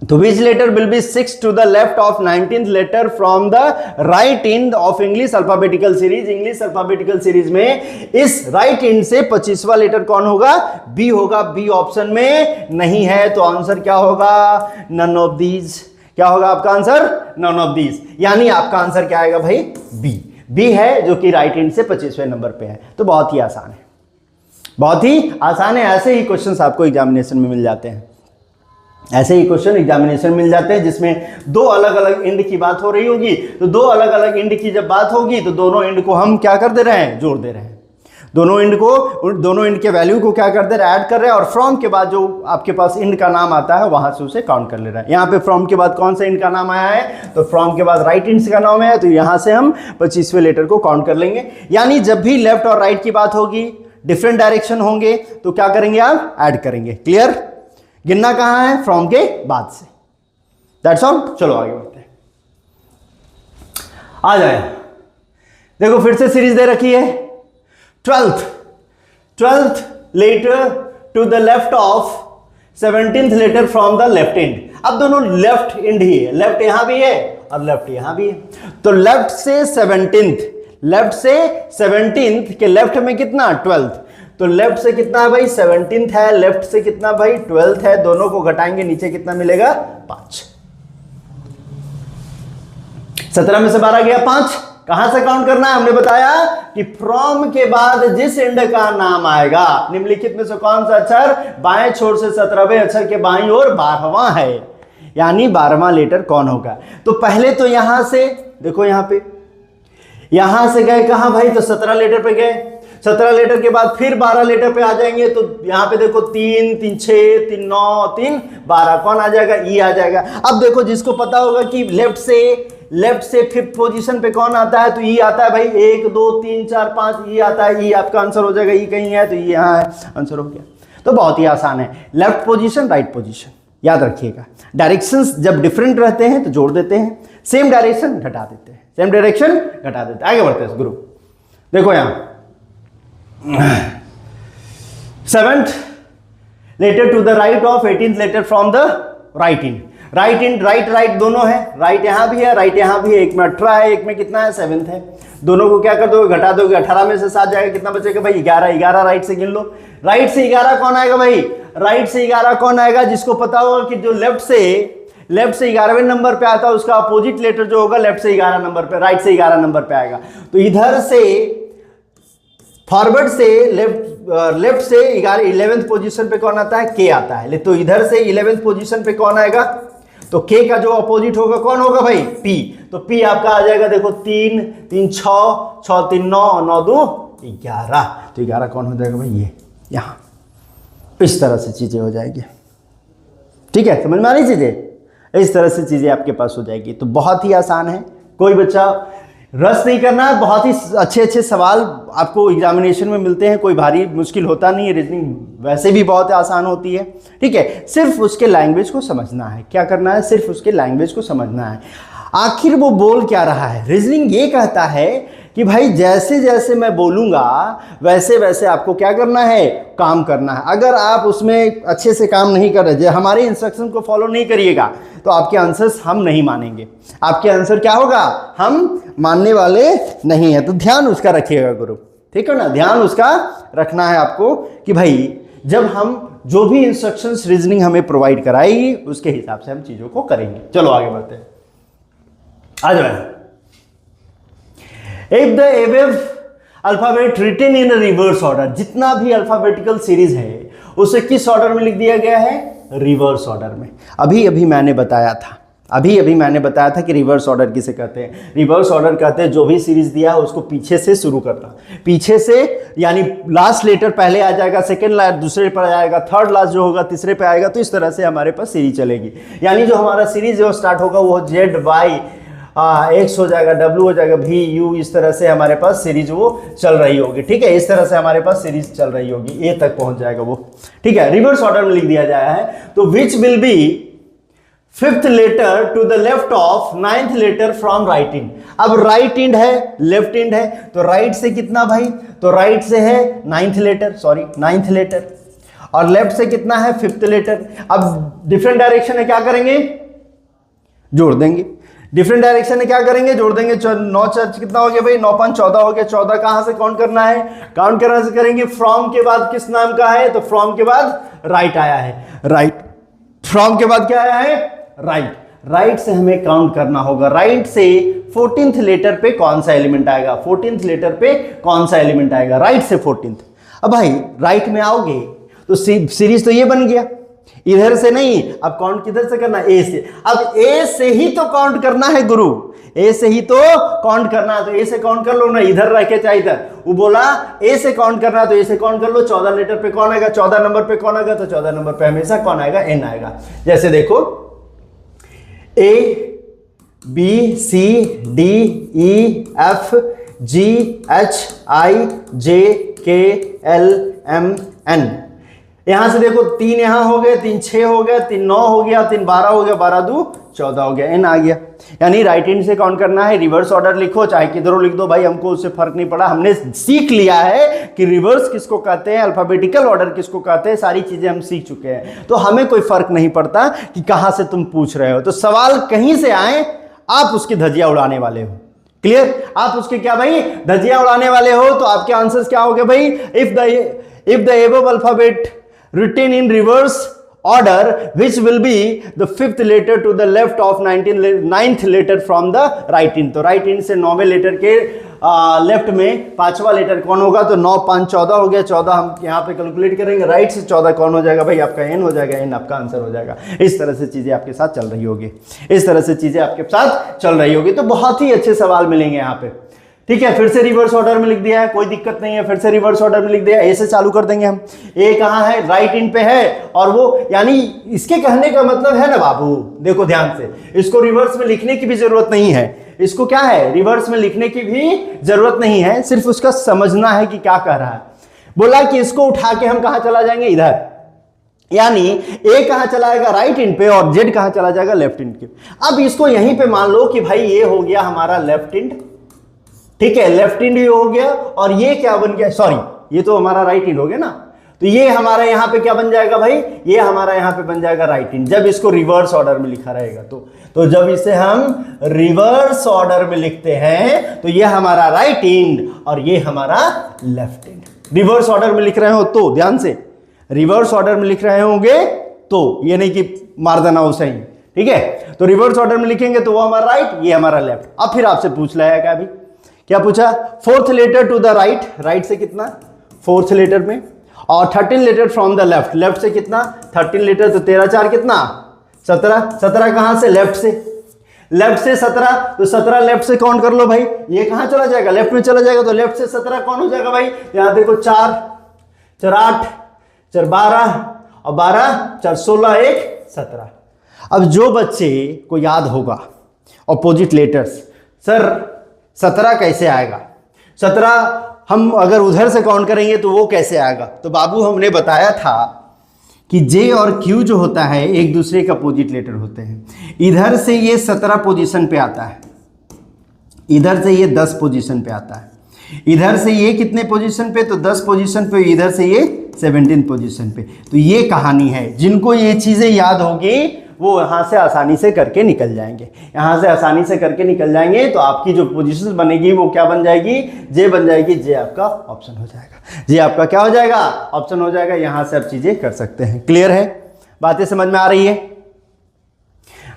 तो which letter will be 6 to the left of 19th letter from the right end of English alphabetical series। English alphabetical series में इस right end से 25वां लेटर कौन होगा, B होगा। B ऑप्शन में नहीं है, तो आंसर क्या होगा, none of these। क्या होगा आपका आंसर, none of these, यानी आपका आंसर क्या आएगा भाई, B। B है जो कि राइट एंड से 25वें नंबर पे है। तो बहुत ही आसान है, बहुत ही आसान है। ऐसे ही क्वेश्चंस आपको एग्जामिनेशन में मिल जाते हैं, ऐसे ही क्वेश्चन एग्जामिनेशन मिल जाते हैं जिसमें 2 अलग अलग इंड की बात हो रही होगी। तो 2 अलग अलग इंड की जब बात होगी तो दोनों इंड को हम क्या कर दे रहे हैं, जोड़ दे रहे हैं। दोनों इंड के वैल्यू को क्या कर दे रहे हैं, ऐड कर रहे हैं। और फ्रॉम के बाद जो आपके पास इंड का नाम आता है वहां से उसे काउंट कर ले रहा है। यहाँ पे फ्रॉम के बाद कौन सा इंड का नाम आया है, तो फ्रॉम के बाद राइट इंड का नाम है, तो यहां से हम 25वें लेटर को काउंट कर लेंगे। यानी जब भी लेफ्ट और राइट की बात होगी, डिफरेंट डायरेक्शन होंगे, तो क्या करेंगे आप, ऐड करेंगे। क्लियर, गिनना कहां है, फ्रॉम के बाद से। That's all. चलो आगे बढ़ते हैं, आ जाए। देखो फिर से सीरीज दे रखी है, 12th letter to the left of 17th letter from the left end. अब दोनों लेफ्ट एंड ही है, लेफ्ट यहां भी है और लेफ्ट यहां भी है। तो लेफ्ट से 17th, लेफ्ट से 17th के लेफ्ट में कितना, 12th। तो लेफ्ट से कितना है भाई 17th है, लेफ्ट से कितना भाई 12th है, दोनों को घटाएंगे नीचे कितना मिलेगा 5। 17 में से 12 गया 5। कहां से काउंट करना है, हमने बताया कि फ्रॉम के बाद जिस एंड का नाम आएगा निम्नलिखित में से कौन सा अक्षर बाएं छोर से 17वें अक्षर के बाईं ओर 12वां है, यानी 12वां लेटर कौन होगा। तो पहले तो यहां से देखो, यहां से गए कहां भाई, तो 17 लेटर पे गए, 17 लेटर के बाद फिर 12 लेटर पे आ जाएंगे, तो यहां पे देखो 3 3 6 3 9 3 12 कौन आ जाएगा, ई आ जाएगा। अब देखो जिसको पता होगा कि लेफ्ट से फिफ्थ पोजीशन पे कौन आता है, तो ई आता है भाई, 1 2 3 4 5 ई आता है, ई आपका आंसर हो जाएगा, ई कहीं है तो ये यहाँ है, आंसर हो गया। तो बहुत ही आसान है, लेफ्ट पोजीशन राइट पोजीशन याद रखिएगा। डायरेक्शंस जब डिफरेंट रहते हैं तो जोड़ देते हैं, सेम डायरेक्शन घटा देते हैं, सेम डायरेक्शन घटा देते हैं। आगे बढ़ते हैं ग्रुप, देखो यहां 7th letter to the right of 18th letter from the right end, right दोनों है, राइट यहां भी है, राइट यहां भी है, एक में 18 है, एक में कितना है 7th है, दोनों को क्या कर दोगे घटा दोगे, 18 में से 7 जाएगा, कितना बचेगा भाई 11 राइट से गिन लो। राइट से 11 कौन आएगा भाई, राइट से 11 कौन आएगा, जिसको पता होगा कि जो लेफ्ट से 11वें नंबर पे आता है उसका अपोजिट लेटर जो होगा लेफ्ट से 11 नंबर पे, राइट से 11 नंबर पे आएगा। तो इधर से फॉरवर्ड से लेफ्ट से 11th पोजीशन पे कौन आता है, के आता है, तो इधर से 11th पोजीशन पे कौन आएगा, तो के का जो अपोजिट होगा कौन होगा भाई, पी। तो पी आपका आ जाएगा देखो 3 3 6 6 3 9 9 2 11, तो 11 कौन हो जाएगा भाई, ये यहां इस तरह से चीजें हो जाएगी। ठीक है, समझ में आ रही चीजें, इस तरह से चीजें आपके पास हो जाएगी। तो बहुत ही आसान है, कोई बच्चा रस नहीं करना है, बहुत ही अच्छे सवाल आपको एग्जामिनेशन में मिलते हैं, कोई भारी मुश्किल होता नहीं है, रीजनिंग वैसे भी बहुत आसान होती है। ठीक है, सिर्फ उसके लैंग्वेज को समझना है, क्या करना है, सिर्फ उसके लैंग्वेज को समझना है, आखिर वो बोल क्या रहा है। रीजनिंग ये कहता है कि भाई जैसे जैसे मैं बोलूँगा वैसे वैसे आपको क्या करना है, काम करना है। अगर आप उसमें अच्छे से काम नहीं कर रहे, हमारे इंस्ट्रक्शन को फॉलो नहीं करिएगा तो आपके आंसर्स हम नहीं मानेंगे, आपके आंसर क्या होगा, हम मानने वाले नहीं है। तो ध्यान उसका रखिएगा गुरु, ठीक है ना, ध्यान उसका रखना है आपको कि भाई जब हम जो भी इंस्ट्रक्शंस रीजनिंग हमें प्रोवाइड कराएगी उसके हिसाब से हम चीज़ों को करेंगे। चलो आगे बढ़ते हैं, आ जाए। If the above alphabet written in a reverse order, जितना भी अल्फाबेटिकल सीरीज है उसे किस ऑर्डर में लिख दिया गया है, रिवर्स ऑर्डर में। अभी मैंने बताया था कि रिवर्स ऑर्डर किसे कहते हैं। रिवर्स ऑर्डर कहते हैं जो भी सीरीज दिया है उसको पीछे से शुरू करना, पीछे से यानी लास्ट लेटर पहले आ जाएगा, सेकंड लास्ट दूसरे पर आएगा, थर्ड लास्ट जो होगा तीसरे पे आएगा, तो इस तरह से हमारे पास सीरीज चलेगी। यानी जो हमारा सीरीज जो स्टार्ट होगा वो जेड वाई एक्स हो जाएगा, डब्ल्यू हो जाएगा, भी यू, इस तरह से हमारे पास सीरीज वो चल रही होगी। ठीक है, इस तरह से हमारे पास सीरीज चल रही होगी, ए तक पहुंच जाएगा वो। ठीक है, रिवर्स ऑर्डर में लिख दिया जाया है। तो which will be 5th letter to the left of 9th letter from right end. अब राइट इंड है, लेफ्ट इंड है, तो राइट से कितना भाई, तो राइट से है 9th लेटर, और लेफ्ट से कितना है 5th लेटर। अब डिफरेंट डायरेक्शन है, क्या करेंगे, जोड़ देंगे। डिफरेंट डायरेक्शन में क्या करेंगे, जोड़ देंगे। 9 चर्च कितना हो गया भाई, 9 5 14 हो गया। 14 कहां से काउंट करना है, काउंट करने से करेंगे फ्रॉम के बाद किस नाम का है, तो फ्रॉम के बाद राइट आया है, राइट। फ्रॉम के बाद क्या आया है, राइट। राइट से हमें काउंट करना होगा, राइट से 14th लेटर पे कौन सा एलिमेंट आएगा, 14th लेटर पे कौन सा एलिमेंट आएगा, राइट से 14th। अब भाई राइट में आओगे तो सीरीज तो ये बन गया, इधर से नहीं, अब काउंट किधर से करना, ए से। अब ए से ही तो काउंट करना है गुरु, ए से ही तो काउंट करना है, तो ए से काउंट कर लो ना, इधर रह के चाहे इधर। वो बोला ए से काउंट करना है तो ए से काउंट कर लो। 14 लेटर पे कौन आएगा, 14 नंबर पे कौन आएगा, तो 14 नंबर पे हमेशा कौन आएगा, एन आएगा। जैसे देखो A B C D E F G H I J K L M N. यहां से देखो 3 यहां हो गए, 3 6 हो गया, 3 9 हो गया, 3 12 हो गया, 12 2 14 हो गया, एन आ गया। यानी राइट हैंड से काउंट करना है। रिवर्स ऑर्डर लिखो चाहे किधरों लिख दो भाई, हमको उससे फर्क नहीं पड़ा। हमने सीख लिया है कि रिवर्स किसको कहते हैं, अल्फाबेटिकल ऑर्डर किसको कहते हैं, सारी चीजें हम सीख चुके हैं। तो हमें कोई फर्क नहीं पड़ता कि कहां से तुम पूछ रहे हो। तो सवाल कहीं से आए, आप उसकी धज्जियां उड़ाने वाले हो। क्लियर? आप उसके क्या भाई धज्जियां उड़ाने वाले हो तो आपके आंसर्स क्या हो गए भाई? If the above alphabet written in reverse order which will be the fifth letter to the left of 9th letter from the right end. तो right end से 9वें लेटर के लेफ्ट में 5वां लेटर कौन होगा? तो 9 5 14 हो गया। 14 हम यहाँ पे कैलकुलेट करेंगे। राइट से 14 कौन हो जाएगा भाई? आपका एन हो जाएगा। एन आपका आंसर हो जाएगा। इस तरह से चीजें आपके साथ चल रही होगी। इस तरह से चीजें आपके साथ चल रही होगी। तो बहुत ही अच्छे सवाल मिलेंगे यहाँ पे। ठीक है, फिर से रिवर्स ऑर्डर में लिख दिया है, कोई दिक्कत नहीं है। फिर से रिवर्स ऑर्डर में लिख दिया, ए से चालू कर देंगे हम। ए कहाँ है? राइट इन पे है। और वो यानी इसके कहने का मतलब है ना बाबू, देखो ध्यान से, इसको रिवर्स में लिखने की भी जरूरत नहीं है। इसको क्या है? रिवर्स में लिखने की भी जरूरत नहीं है, सिर्फ उसका समझना है कि क्या कह रहा है। बोला कि इसको उठा के हम कहाँ चला जाएंगे? इधर। यानी ए कहां चला जाएगा? राइट इंड पे, और जेड कहां चला जाएगा? लेफ्ट इंड के। अब इसको यहीं पे मान लो कि भाई ये हो गया हमारा लेफ्ट इंड। ठीक है, लेफ्ट इंड हो गया। और ये क्या बन गया? सॉरी, ये तो हमारा राइट इंड हो गया ना। तो ये हमारा यहां पे क्या बन जाएगा भाई? ये हमारा यहां पे बन जाएगा राइट इंड, जब इसको रिवर्स ऑर्डर में लिखा रहेगा तो जब इसे हम रिवर्स ऑर्डर में लिखते हैं तो ये हमारा राइट इंड और ये हमारा लेफ्ट इंड। रिवर्स ऑर्डर में लिख रहे हो तो ध्यान से, रिवर्स ऑर्डर में लिख रहे होंगे तो ये नहीं कि मार देना उसे ही। ठीक है, तो रिवर्स ऑर्डर में लिखेंगे तो वो हमारा राइट, ये हमारा लेफ्ट। अब फिर आपसे पूछ लाया क्या? अभी क्या पूछा? Fourth letter to the right, right से कितना? फोर्थ लेटर में। और 13 letter from the left, left से कितना? 13 लेटर। तो 13 4 कितना? 17। 17 कहां से? लेफ्ट से। लेफ्ट से 17, तो 17 लेफ्ट से काउंट कर लो भाई। ये कहां चला जाएगा? लेफ्ट में चला जाएगा। तो लेफ्ट से 17 कौन हो जाएगा भाई? यहां देखो 4 4 8 4 12 और 12 4 16 1 17। अब जो बच्चे को याद होगा ऑपोजिट लेटर्स, सर 17 कैसे आएगा? 17 हम अगर उधर से काउंट करेंगे तो वो कैसे आएगा? तो बाबू हमने बताया था कि जे और क्यू जो होता है एक दूसरे के अपोजिट लेटर होते हैं। इधर से ये 17 पोजीशन पे आता है, इधर से ये 10 पोजीशन पे आता है। इधर से ये कितने पोजीशन पे? तो 10 पोजीशन पे। इधर से ये 17 पोजीशन पे। तो ये कहानी है। जिनको ये चीजें याद होगी वो यहाँ से आसानी से करके निकल जाएंगे। यहाँ से आसानी से करके निकल जाएंगे तो आपकी जो पोजीशन बनेगी वो क्या बन जाएगी? जे बन जाएगी। जे आपका ऑप्शन हो जाएगा। जे आपका क्या हो जाएगा? ऑप्शन हो जाएगा। यहाँ से आप चीजें कर सकते हैं। क्लियर है? बातें समझ में आ रही है?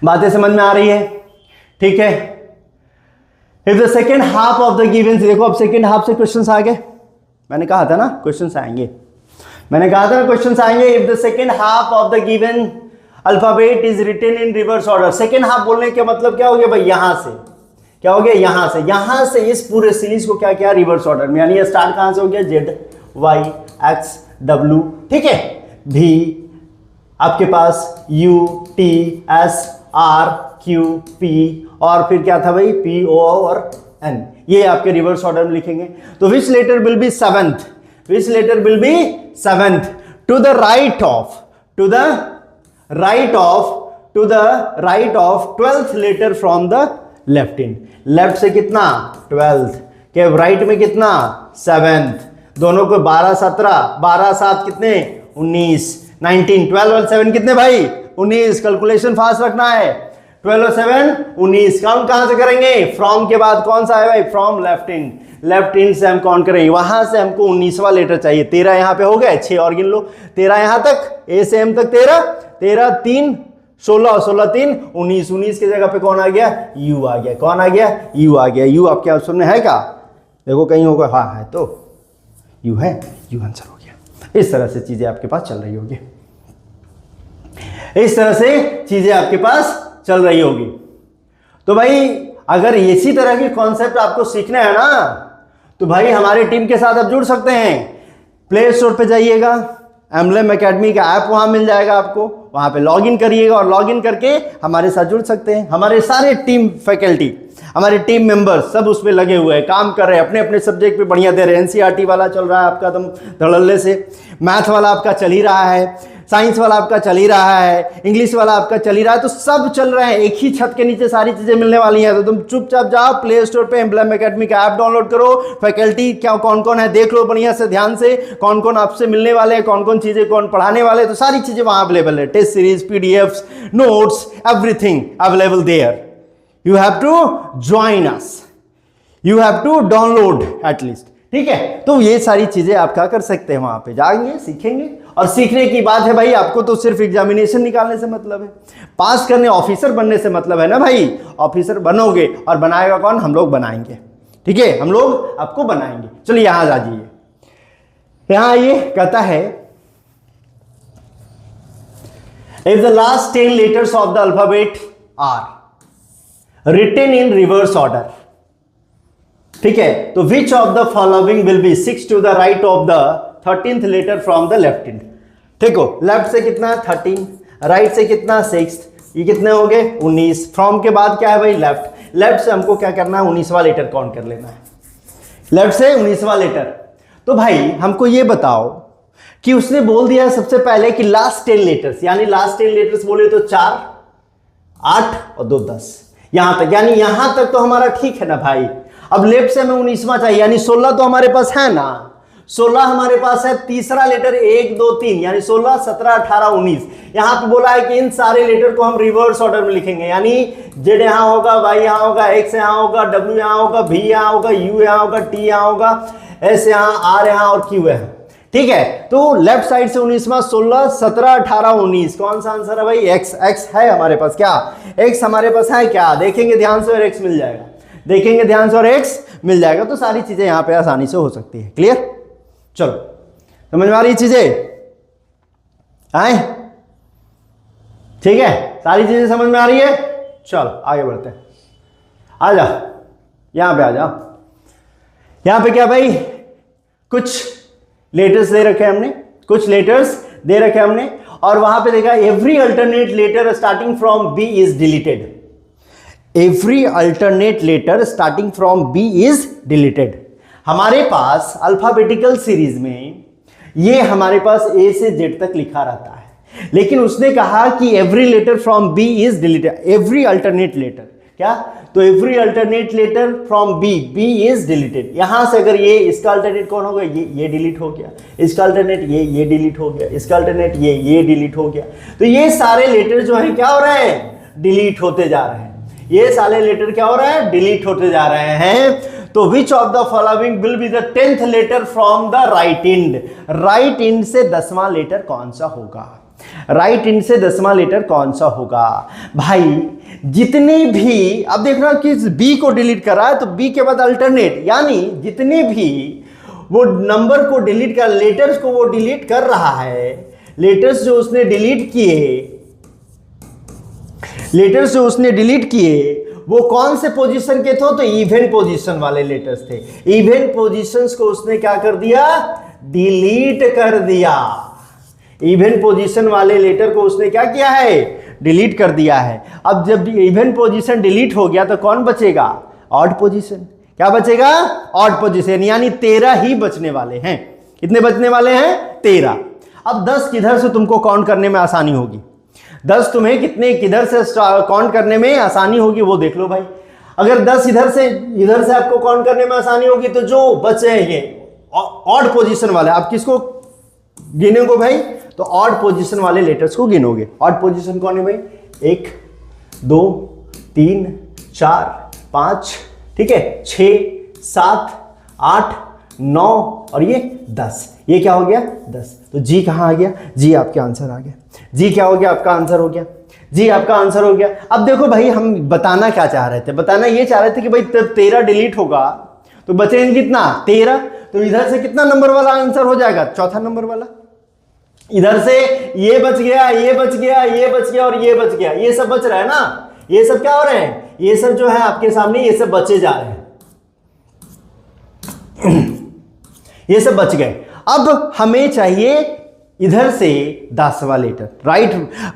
बातें समझ में आ रही है? ठीक है। If the second half of the given, देखो अब सेकेंड हाफ से क्वेश्चन आ गए। मैंने कहा था ना क्वेश्चन आएंगे, मैंने कहा था ना क्वेश्चन आएंगे। If the second half of the given alphabet is written in reverse order. Second half बोलने का मतलब क्या हो गया भाई? यहां से क्या हो गया? यहां से इस पूरे सीरीज को क्या किया? रिवर्स ऑर्डर में। यानी स्टार्ट कहां से हो गया? Z Y X W. ठीक है, भी आपके पास U T S R Q P, और फिर क्या था भाई? पी ओ और एन। ये आपके रिवर्स ऑर्डर में लिखेंगे। तो which letter will be seventh? Which letter will be seventh? To the right of, to the right of 12th letter from the left end। Left से कितना? 12th के। Right में कितना? 7th। दोनों को 12 17, 12 7 कितने? 19 19। 12 और 7 कितने भाई? 19। कैलकुलेशन फास्ट रखना है। 12 और 7 19। काउंट कहां से करेंगे? फ्रॉम के बाद कौन सा है भाई? From left end. Left end से हम काउंट करेंगे। वहां से हमको 19वां लेटर चाहिए। 13 यहां पे हो गए, 6 और गिन लो। 13 यहां तक, ए से एम तक 13 13 3 16 16 3 19। 19 की जगह पे कौन आ गया? यू आ गया। कौन आ गया? यू आ गया। यू आपके ऑप्शन में है क्या? देखो कहीं होगा। हाँ है, तो यू है। यू आंसर हो गया। इस तरह से चीजें आपके पास चल रही होगी। इस तरह से चीजें आपके पास चल रही होगी। तो भाई अगर इसी तरह की कॉन्सेप्ट आपको सीखना है ना, तो भाई हमारे टीम के साथ आप जुड़ सकते हैं। प्ले स्टोर पे जाइएगा, एमएलएम एकेडमी का ऐप वहां मिल जाएगा आपको। वहां पे लॉगिन करिएगा और लॉगिन करके हमारे साथ जुड़ सकते हैं। हमारे सारे टीम फैकल्टी, हमारे टीम मेंबर्स सब उस पे लगे हुए हैं, काम कर रहे हैं, अपने अपने सब्जेक्ट पे बढ़िया दे रहे हैं। एनसीईआरटी वाला चल रहा है आपका एकदम धड़ल्ले से, मैथ वाला आपका चल ही रहा है, साइंस वाला आपका चल ही रहा है, इंग्लिश वाला आपका चल ही रहा है। तो सब चल रहे हैं, एक ही छत के नीचे सारी चीजें मिलने वाली हैं। तो तुम चुपचाप जाओ प्ले स्टोर पे एम्बलम एकेडमी का ऐप डाउनलोड करो, फैकल्टी क्या कौन कौन है देख लो बढ़िया से ध्यान से, कौन कौन आपसे मिलने वाले हैं, कौन कौन चीजें कौन पढ़ाने वाले, तो सारी चीजें वहां अवेलेबल है। Test series, PDFs, notes, everything available there. You have to join us. You have to download at least, ठीक है। तो ये सारी चीजें आप क्या कर सकते हैं, वहां पे जाएंगे, सीखेंगे। और सीखने की बात है भाई, आपको तो सिर्फ एग्जामिनेशन निकालने से मतलब है, पास करने, ऑफिसर बनने से मतलब है ना भाई। ऑफिसर बनोगे और बनाएगा कौन, हम लोग बनाएंगे, ठीक है, हम लोग आपको बनाएंगे। चलिए यहां आ जाइए, यहां ये कहता है if the last 10 letters of the alphabet are written in reverse order, ठीक है, तो which of the following will be 6 to the right of the 13th letter from the left hand। ठीक हो, लेफ्ट से कितना 13, राइट से कितना 6, ये कितने हो गए 19। फ्रॉम के बाद क्या है भाई लेफ्ट, लेफ्ट से हमको क्या करना है 19वां लेटर काउंट कर लेना है, लेफ्ट से 19वां लेटर। तो भाई हमको ये बताओ कि उसने बोल दिया सबसे पहले कि लास्ट 10 लेटर्स, यानी लास्ट 10 लेटर्स बोले तो 4, 8 और 2 10, यहां तक, यानी यहां तक तो हमारा ठीक है ना भाई। अब लेफ्ट से हमें 19वां चाहिए, यानी 16 तो हमारे पास है ना, 16 हमारे पास है, तीसरा लेटर 1 2 3, यानी 16 17 18 19। यहां पे बोला है कि इन सारे लेटर को हम रिवर्स ऑर्डर में लिखेंगे, यानी जेड यहां होगा, वाई यहां होगा, एक्स यहां होगा, डब्ल्यू यहां होगा, भी यहां होगा, यू यहां होगा, टी यहां होगा, एस यहां, आर यहां और क्यू यहां, ठीक है। तो लेफ्ट साइड से 19वां 16 17 18 19, कौन सा आंसर है भाई, एक्स। एक्स है हमारे पास, क्या एक्स हमारे पास है, क्या देखेंगे ध्यान से और एक्स मिल जाएगा, देखेंगे ध्यान से और एक्स मिल जाएगा। तो सारी चीजें यहां पे आसानी से हो सकती है। क्लियर, चलो समझ में आ रही चीजें आए, ठीक है, सारी चीजें समझ में आ रही है। चलो आगे बढ़ते हैं, आ जाओ यहां पे, आ जाओ। यहां पे क्या भाई, कुछ लेटर्स दे रखे हमने, कुछ लेटर्स दे रखे हमने, और वहां पे देखा every alternate letter starting from B is deleted, every alternate letter starting from B is deleted. हमारे पास अल्फाबेटिकल सीरीज में ये हमारे पास ए से जेड तक लिखा रहता है, लेकिन उसने कहा कि every letter from B is deleted, every alternate letter, क्या, तो every alternate letter from B, B is deleted. यहां से अगर ये, इसका अल्टरनेट कौन होगा, ये डिलीट हो गया, इसका अल्टरनेट ये डिलीट हो गया, इसका अल्टरनेट ये डिलीट हो गया। तो ये सारे लेटर जो है क्या हो रहे हैं, डिलीट होते जा रहे हैं, ये सारे लेटर क्या हो रहे हैं, डिलीट होते जा रहे हैं। तो which of the following will be the 10th letter from the right end, right end से 10वां लेटर कौन सा होगा, राइट इंड से 10वां लेटर कौन सा होगा भाई। जितने भी, अब देख रहा कि बी को डिलीट कर रहा है, तो बी के बाद अल्टरनेट, यानी जितने भी वो नंबर को डिलीट कर, लेटर्स को वो डिलीट कर रहा है, लेटर्स जो उसने डिलीट किए, लेटर्स जो उसने डिलीट किए वो कौन से पोजीशन के थे, तो इवन पोजीशन वाले लेटर्स थे। इवन पोजीशंस को उसने क्या कर दिया, डिलीट कर दिया, इवन पोजीशन वाले लेटर को उसने क्या किया है, डिलीट कर दिया है। अब जब इवन पोजीशन डिलीट हो गया तो कौन बचेगा, ऑड पोजीशन। क्या बचेगा, ऑड पोजीशन, यानी 13 ही बचने वाले हैं। कितने बचने वाले हैं, 13। अब 10 किधर से तुमको काउंट करने में आसानी होगी, 10 तुम्हें कितने किधर से काउंट करने में आसानी होगी वो देख लो भाई। अगर 10 इधर से आपको काउंट करने में आसानी होगी, तो जो बचे हैं ये ऑड पोजीशन वाले, आप किसको गिनोगे भाई, तो ऑड पोजीशन वाले लेटर्स को गिनोगे। ऑड पोजीशन कौन है भाई, 1 2 3 4 5, ठीक है, 6 7 8 9 और ये 10, ये क्या हो गया 10। तो जी कहां आ गया, जी आपके आंसर आ गया, जी क्या हो गया, आपका आंसर हो गया, जी आपका आंसर हो गया। अब देखो भाई, हम बताना क्या चाह रहे थे, बताना ये चाह रहे थे कि भाई तब 13 डिलीट होगा तो बचेंगे कितना, 13। तो इधर से कितना नंबर वाला आंसर हो जाएगा, चौथा नंबर वाला। इधर से ये बच गया, ये बच गया, ये बच गया और ये बच गया, ये सब बच रहा है ना, ये सब क्या हो रहे हैं, ये सब जो है आपके सामने, ये सब बचे जा रहे हैं, ये सब बच गए। अब हमें चाहिए इधर से 10वां लेटर,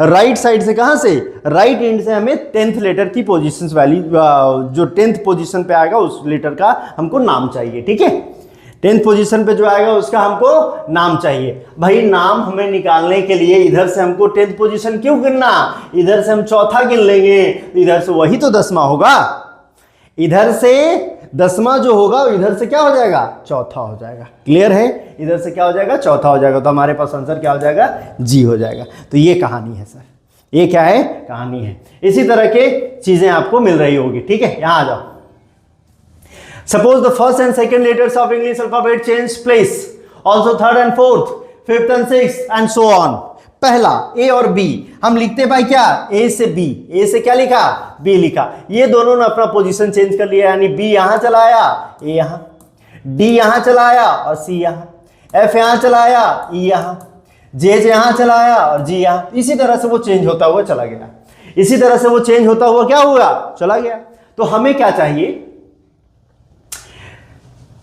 राइट साइड से, कहां से, राइट एंड से हमें 10th लेटर की पोजीशंस वाली, जो 10th पोजीशन पे आएगा उस लेटर का हमको नाम चाहिए, ठीक है। 10th पोजीशन पे जो आएगा उसका हमको नाम चाहिए। भाई नाम हमें निकालने के लिए इधर से हमको 10th पोजीशन क्यों गिनना, इधर से हम चौथा गिन लेंगे, इधर से वही तो 10वां होगा, इधर से 10वां जो होगा इधर से क्या हो जाएगा, चौथा हो जाएगा। क्लियर है, इधर से क्या हो जाएगा, चौथा हो जाएगा। तो हमारे पास आंसर क्या हो जाएगा, जी हो जाएगा। तो ये कहानी है सर, ये क्या है, कहानी है। इसी तरह के चीजें आपको मिल रही होगी, ठीक है। यहां आ जाओ, Suppose the first and second letters of English alphabet change place. Also third and fourth, fifth and sixth and so on. पहला A और B हम लिखते भाई क्या, A से B, A से क्या लिखा, B लिखा, ये दोनों ने अपना पोजीशन चेंज कर लिया, यानी B यहां चलाया, A यहां, D यहां चलाया और C यहां, F यहां चलाया, E यहां, J यहां चलाया और G यहां। इसी तरह से वो चेंज होता हुआ चला गया, इसी तरह से वो चेंज होता हुआ क्या हुआ, चला गया। तो हमें क्या चाहिए,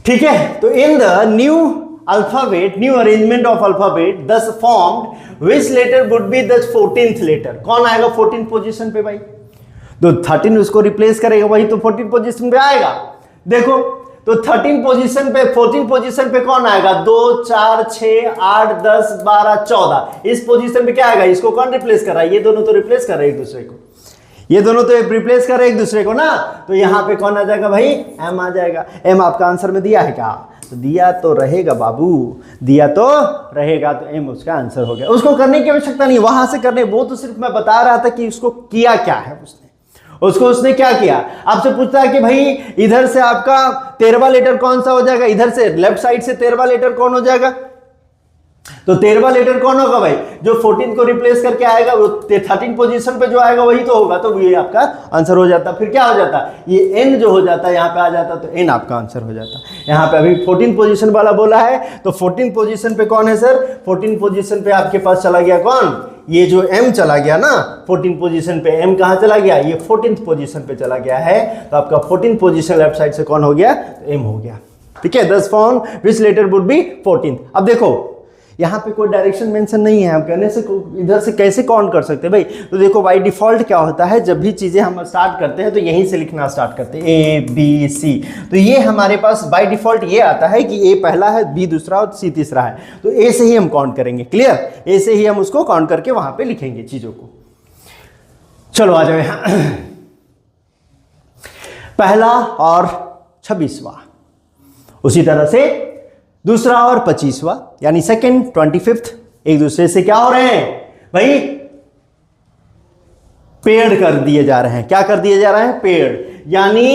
ठीक है, तो in the new alphabet, new arrangement of alphabet thus formed which letter would be the 14th letter, कौन आएगा 14th पोजीशन पे भाई, तो 13 उसको रिप्लेस करेगा, वही तो 14 पोजीशन पे आएगा। देखो तो 13 पोजीशन पे, 14 पोजीशन पे कौन आएगा, 2 4 6 8 10 12 14, इस पोजीशन पे क्या आएगा, इसको कौन रिप्लेस कर रहा है, ये दोनों तो रिप्लेस कर रहे हैं एक दूसरे को, ये दोनों तो रिप्लेस कर रहे हैं एक दूसरे को ना, तो यहां पे कौन आ जाएगा भाई, एम आ जाएगा। एम आपका आंसर में दिया है क्या, तो दिया तो रहेगा बाबू, दिया तो रहेगा, तो एम उसका आंसर हो गया। उसको करने की आवश्यकता नहीं, वहां से करने, वो तो सिर्फ मैं बता रहा था कि उसको किया क्या है उसने क्या किया। आपसे पूछता है कि भाई इधर से आपका 13वां लेटर कौन सा हो जाएगा, इधर से लेफ्ट साइड से 13वां लेटर कौन हो जाएगा, तो 13वां लेटर कौन होगा भाई, जो 14 को रिप्लेस करके आएगा, वो 13 पोजीशन पे जो आएगा वही तो होगा, तो ये आपका आंसर हो जाता। फिर क्या हो जाता, ये एन जो हो जाता है यहाँ पे आ जाता, तो एन आपका आंसर हो जाता। यहाँ पे अभी 14 पोजीशन वाला बोला है, तो 14 पोजीशन पे कौन है सर, 14 पोजीशन पे आपके पास चला गया कौन, ये जो एम चला गया ना 14 पोजीशन पे, एम कहाँ चला गया, ये 14th पोजीशन पे चला गया है, तो आपका 14 पोजीशन लेफ्ट साइड से कौन हो गया, तो एम हो गया। ठीक है, thus formed which letter would be 14th। अब देखो यहाँ पे कोई डायरेक्शन मेंशन नहीं है, हम कहने से इधर से कैसे काउंट कर सकते हैं भाई, तो देखो बाय डिफॉल्ट क्या होता है, जब भी चीज़ें हम स्टार्ट करते हैं तो यहीं से लिखना स्टार्ट करते हैं, ए बी सी, तो ये हमारे पास बाय डिफॉल्ट ये आता है कि ए पहला है, बी दूसरा और सी तीसरा है, तो ए से ही हम काउंट करेंगे। क्लियर, ए से ही हम उसको काउंट करके वहां पे लिखेंगे चीज़ों को। चलो आ जाओ यहाँ, पहला और 26वां, उसी तरह से दूसरा और 25वां, यानी सेकंड 25th एक दूसरे से क्या हो रहे हैं भाई, पेड़ कर दिए जा रहे हैं। क्या कर दिए जा रहे हैं, पेड़, यानी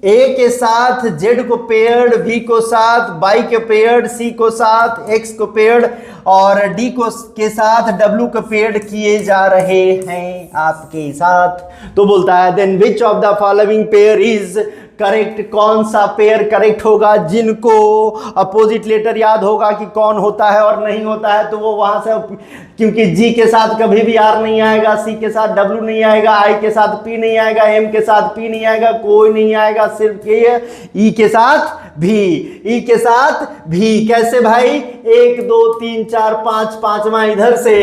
ए के साथ जेड को पेड़, बी को साथ वाई के पेड़, सी को साथ एक्स को पेड़ और डी को के साथ डब्ल्यू को पेड़ किए जा रहे हैं आपके साथ। तो बोलता है then which of the following pair is correct, कौन सा पेयर करेक्ट होगा, जिनको अपोजिट लेटर याद होगा कि कौन होता है और नहीं होता है, तो वो वहां से, क्योंकि जी के साथ कभी भी आर नहीं आएगा, सी के साथ डब्ल्यू नहीं आएगा, आई के साथ पी नहीं आएगा, एम के साथ पी नहीं आएगा, कोई नहीं आएगा, सिर्फ ये ई के साथ भी, ई के साथ भी। कैसे भाई, 1 2 3 4 5, पांचवा इधर से,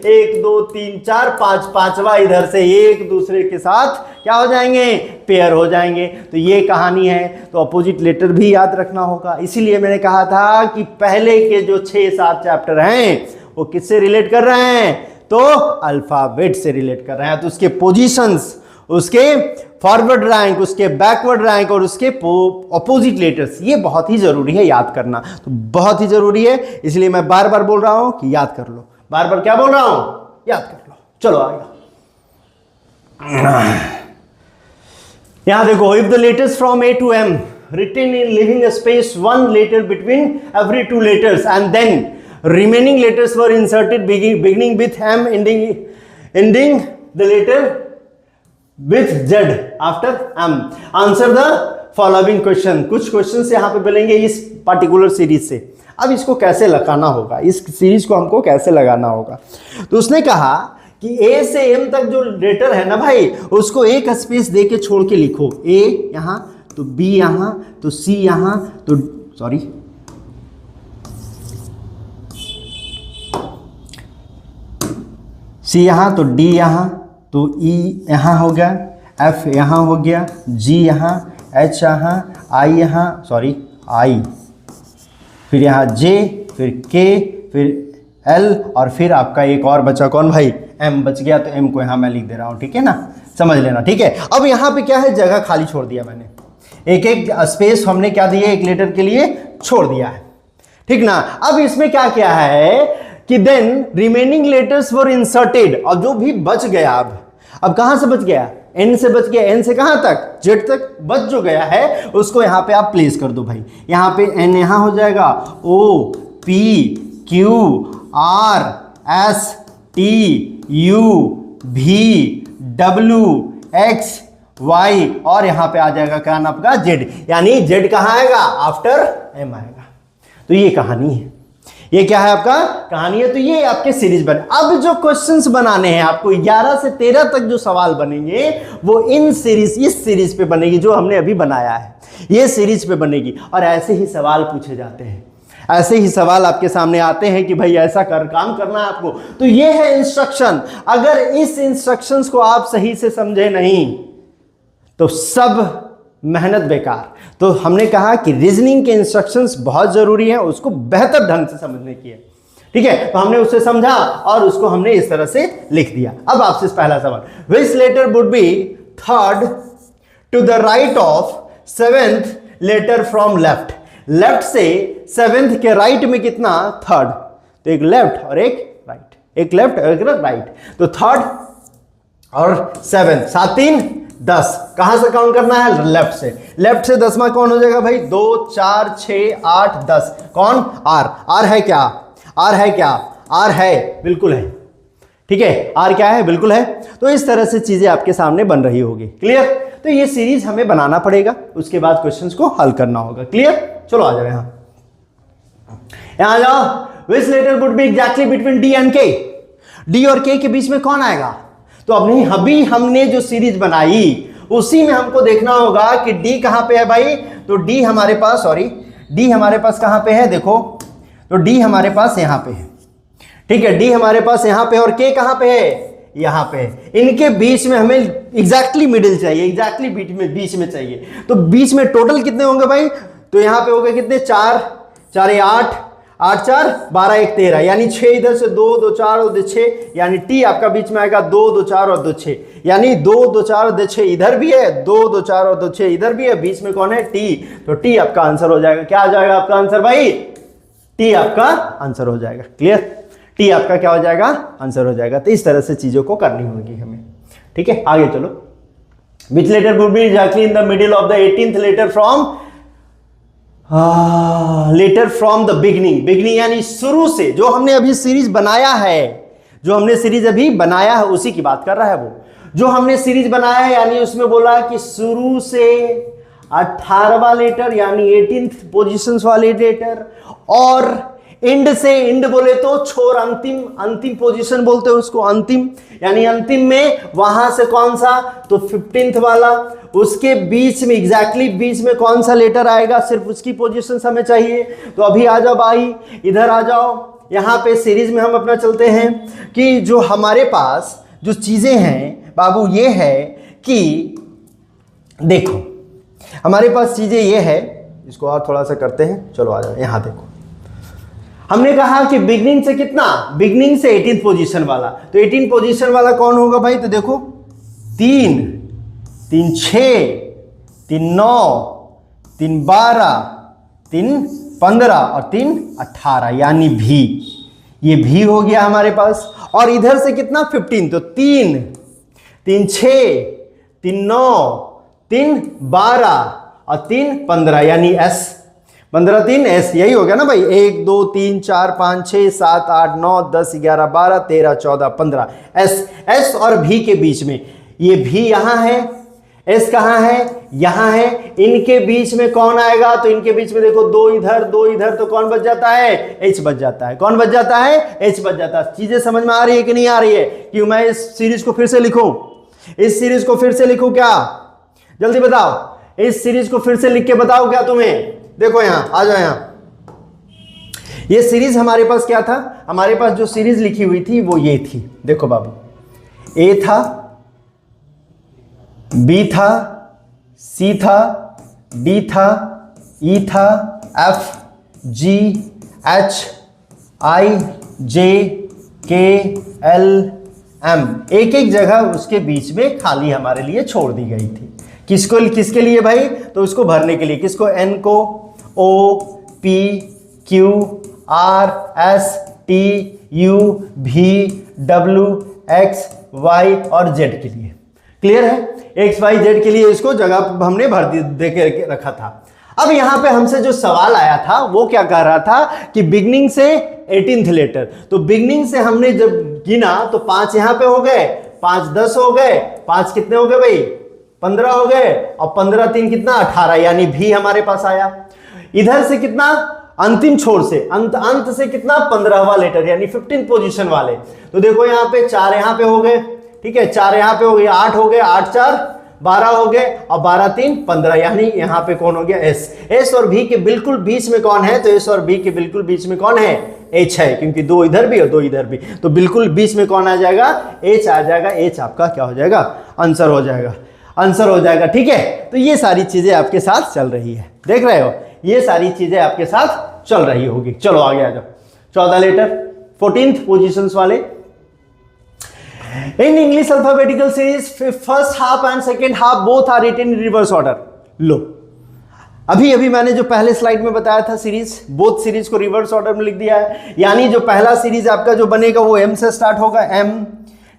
1 2 3 4 5, पांचवा इधर से, एक दूसरे के साथ क्या हो जाएंगे, पेयर हो जाएंगे। तो ये कहानी है, तो अपोजिट लेटर भी याद रखना होगा। इसीलिए मैंने कहा था कि पहले के जो 6-7 चैप्टर हैं वो किससे रिलेट कर रहे हैं, तो अल्फाबेट से रिलेट कर रहे हैं, तो उसके पोजीशंस, उसके फॉरवर्ड रैंक, उसके बैकवर्ड रैंक और उसके अपोजिट लेटर्स, ये बहुत ही जरूरी है याद करना, तो बहुत ही जरूरी है। इसलिए मैं बार बार बोल रहा हूं कि याद कर लो, बार बार क्या बोल रहा हूं, याद कर लो। चलो आएगा, यहां देखो, if the letters from A to M written in leaving a space one letter between every two letters and then remaining letters were inserted beginning with m ending the letter with z after m, answer the following question। कुछ questions यहां पे मिलेंगे इस particular series से। अब इसको कैसे लगाना होगा, इस सीरीज को हमको कैसे लगाना होगा, तो उसने कहा कि ए से एम तक जो लेटर है ना भाई, उसको एक स्पेस दे के छोड़ के लिखो, ए यहां तो बी यहां तो सी यहां तो सॉरी सी यहां तो डी यहां तो ई यहां हो गया, एफ यहां हो गया, जी यहां, एच यहां, आई यहां सॉरी आई, फिर यहां जे, फिर के, फिर एल और फिर आपका एक और बचा कौन भाई, एम बच गया, तो एम को यहां मैं लिख दे रहा हूं, ठीक है ना, समझ लेना। ठीक है, अब यहां पे क्या है, जगह खाली छोड़ दिया मैंने, एक एक स्पेस हमने क्या दिया, एक लेटर के लिए छोड़ दिया है, ठीक ना। अब इसमें क्या किया है कि देन रिमेनिंग लेटर्स वर इंसर्टेड, और जो भी बच गया, अब कहां से बच गया, एन से बच गया, एन से कहाँ तक, जेड तक बच जो गया है उसको यहाँ पे आप प्लेस कर दो भाई। यहाँ पे एन यहाँ हो जाएगा O P Q R S T U V W X Y और यहाँ पे आ जाएगा क्या नाम आपका जेड, यानी जेड कहाँ आएगा, आफ्टर एम आएगा। तो ये कहानी है, ये क्या है आपका कहानी है। तो ये आपके सीरीज बने। अब जो क्वेश्चंस बनाने हैं आपको 11 से 13 तक जो सवाल बनेंगे वो इस सीरीज पे बनेगी जो हमने अभी बनाया है, ये सीरीज पे बनेगी। और ऐसे ही सवाल पूछे जाते हैं, ऐसे ही सवाल आपके सामने आते हैं कि भाई ऐसा काम करना है आपको। तो ये है इंस्ट्रक्शन। अगर इस इंस्ट्रक्शंस को आप सही से समझे नहीं तो सब मेहनत बेकार। तो हमने कहा कि रीजनिंग के इंस्ट्रक्शंस बहुत जरूरी है, उसको बेहतर ढंग से समझने की है, ठीक है। तो हमने उसे समझा और उसको हमने इस तरह से लिख दिया। अब आपसे पहला सवाल, which letter would be third to the right of seventh letter from left. Left से सेवेंथ के राइट में कितना, थर्ड। तो एक लेफ्ट और एक राइट, एक लेफ्ट और एक राइट। तो थर्ड और सेवेंथ, 7 3 10, कहां से काउंट करना है, लेफ्ट से। लेफ्ट से 10वां कौन हो जाएगा भाई, 2 4 6 8 10, कौन, आर। आर है क्या, आर है क्या, आर है, बिल्कुल है, ठीक है, आर क्या है, बिल्कुल है। तो इस तरह से चीजें आपके सामने बन रही होगी, क्लियर। तो ये सीरीज हमें बनाना पड़ेगा, उसके बाद क्वेश्चंस को हल करना होगा, क्लियर। चलो आ जाओ यहां आ जाओ। Which letter would be exactly between D and K. D और के बीच में कौन आएगा। तो अभी हमने जो सीरीज बनाई उसी में हमको देखना होगा कि डी कहां पे है भाई। तो डी हमारे पास, डी हमारे पास कहां पे है, देखो। तो डी हमारे पास यहां पे है, ठीक है, डी हमारे पास यहां पे, और के कहां पे है, यहां पे है। इनके बीच में हमें एग्जैक्टली मिडिल चाहिए, एग्जैक्टली बीच में चाहिए। तो बीच में टोटल कितने होंगे भाई, तो यहां पे हो गए कितने, 4 4 8 8 4 12 1 13, यानी 6 इधर से 2 2 4 और 2 6, यानी टी आपका बीच में आएगा 2 2 4 और 2 6, यानी 2 2 4 और 2 6 इधर भी है, 2 2 4 और 2 6 इधर भी है, बीच में कौन है, टी। तो टी आपका आंसर हो जाएगा। क्या आ जाएगा आपका आंसर भाई, टी आपका आंसर हो जाएगा, क्लियर। टी आपका क्या हो जाएगा, आंसर हो जाएगा। तो इस तरह से चीजों को करनी होगी हमें, ठीक है। आगे चलो। Which letter would be exactly in the middle of the 18th letter from letter from the beginning यानी शुरू से। जो हमने अभी सीरीज बनाया है, जो हमने सीरीज अभी बनाया है उसी की बात कर रहा है वो। जो हमने सीरीज बनाया है यानी उसमें बोला कि शुरू से 18वां लेटर यानी 18th पोजीशंस वाले लेटर, और एंड से, एंड बोले तो छोर, अंतिम पोजीशन बोलते हैं उसको, अंतिम, यानी अंतिम में वहां से कौन सा, तो 15th वाला। उसके बीच में, एग्जैक्टली बीच में कौन सा लेटर आएगा, सिर्फ उसकी पोजीशन हमें चाहिए। तो अभी आ जाओ भाई, इधर आ जाओ। यहां पे सीरीज में हम अपना चलते हैं कि जो हमारे पास जो चीजें हैं बाबू, ये है कि देखो हमारे पास चीजें ये है, इसको और थोड़ा सा करते हैं। चलो आ जाओ, यहां देखो। हमने कहा कि बिगनिंग से कितना, बिगनिंग से 18th पोजीशन वाला। तो 18th पोजीशन वाला कौन होगा भाई, तो देखो 3 3 6 3 9 3 12 3 15 और 3 18, यानी भी, ये भी हो गया हमारे पास। और इधर से कितना, 15, तो 3 3 6 3 9 3 12 और 3 15, यानी एस, 15 3 एस, यही हो गया ना भाई। 1 2 3 4 5 6 7 8 9 10 11 12 13 14 15, एस और भी के बीच में। ये भी यहां है, एस कहां है, यहां है। इनके बीच में कौन आएगा, तो इनके बीच में देखो 2 इधर 2 इधर, तो कौन बच जाता है, एच बच जाता है। कौन बच जाता है, एच बच जाता है। चीजें समझ में आ रही है कि नहीं आ रही है, कि मैं इस सीरीज को फिर से लिखूं, इस सीरीज को फिर से लिखूं क्या, जल्दी बताओ, इस सीरीज को फिर से लिख के बताओ क्या तुम्हें। देखो यहां आ जाओ, यहां ये सीरीज हमारे पास क्या था, हमारे पास जो सीरीज लिखी हुई थी वो ये थी। देखो बाबू, ए था, बी था, सी था, डी था, ई था, F, G, H, I, J, K, L, M. एक एक जगह उसके बीच में खाली हमारे लिए छोड़ दी गई थी। किसके लिए भाई, तो उसको भरने के लिए। किसको, एन को, O P Q R S T U V W X Y और जेड के लिए। क्लियर है? एक्स वाई जेड के लिए इसको जगह हमने भर दे के रखा था। अब यहां पे हमसे जो सवाल आया था वो क्या कह रहा था कि बिगनिंग से 18th लेटर, तो बिगनिंग से हमने जब गिना तो 5 यहां पे हो गए, 5 10 हो गए, 5 कितने हो गए भाई 15 हो गए, और 15 3 कितना 18, यानी भी हमारे पास आया। इधर से कितना अंतिम छोर से अंत से कितना 15वां लेटर यानी 15th पोजीशन वाले, तो देखो यहां पे 4 यहां पे हो गए, ठीक है 4 यहां पे हो गए, 8 हो गए, 8 4 12 हो गए, और 12 3 15, यानी यहां पे कौन हो गया एस। एस और भी के बिल्कुल बीच में कौन है, तो एस और बी के बिल्कुल बीच में कौन है, एच है, क्योंकि 2 इधर भी और 2 इधर भी, तो बिल्कुल बीच में कौन आ जाएगा, एच आ जाएगा। एच आपका क्या हो जाएगा, आंसर हो जाएगा, आंसर हो जाएगा। ठीक है, तो ये सारी चीजें आपके साथ चल रही है, देख रहे हो, ये सारी चीजें आपके साथ चल रही होगी। चलो आगे आ जाओ, 14 लेटर 14th पोजीशंस वाले। In English alphabetical series, first half and second half both are written in reverse order. लो, अभी अभी मैंने जो पहले स्लाइड में बताया था सीरीज, बोथ सीरीज को रिवर्स ऑर्डर में लिख दिया है, यानी जो पहला सीरीज आपका जो बनेगा वो एम से स्टार्ट होगा, एम,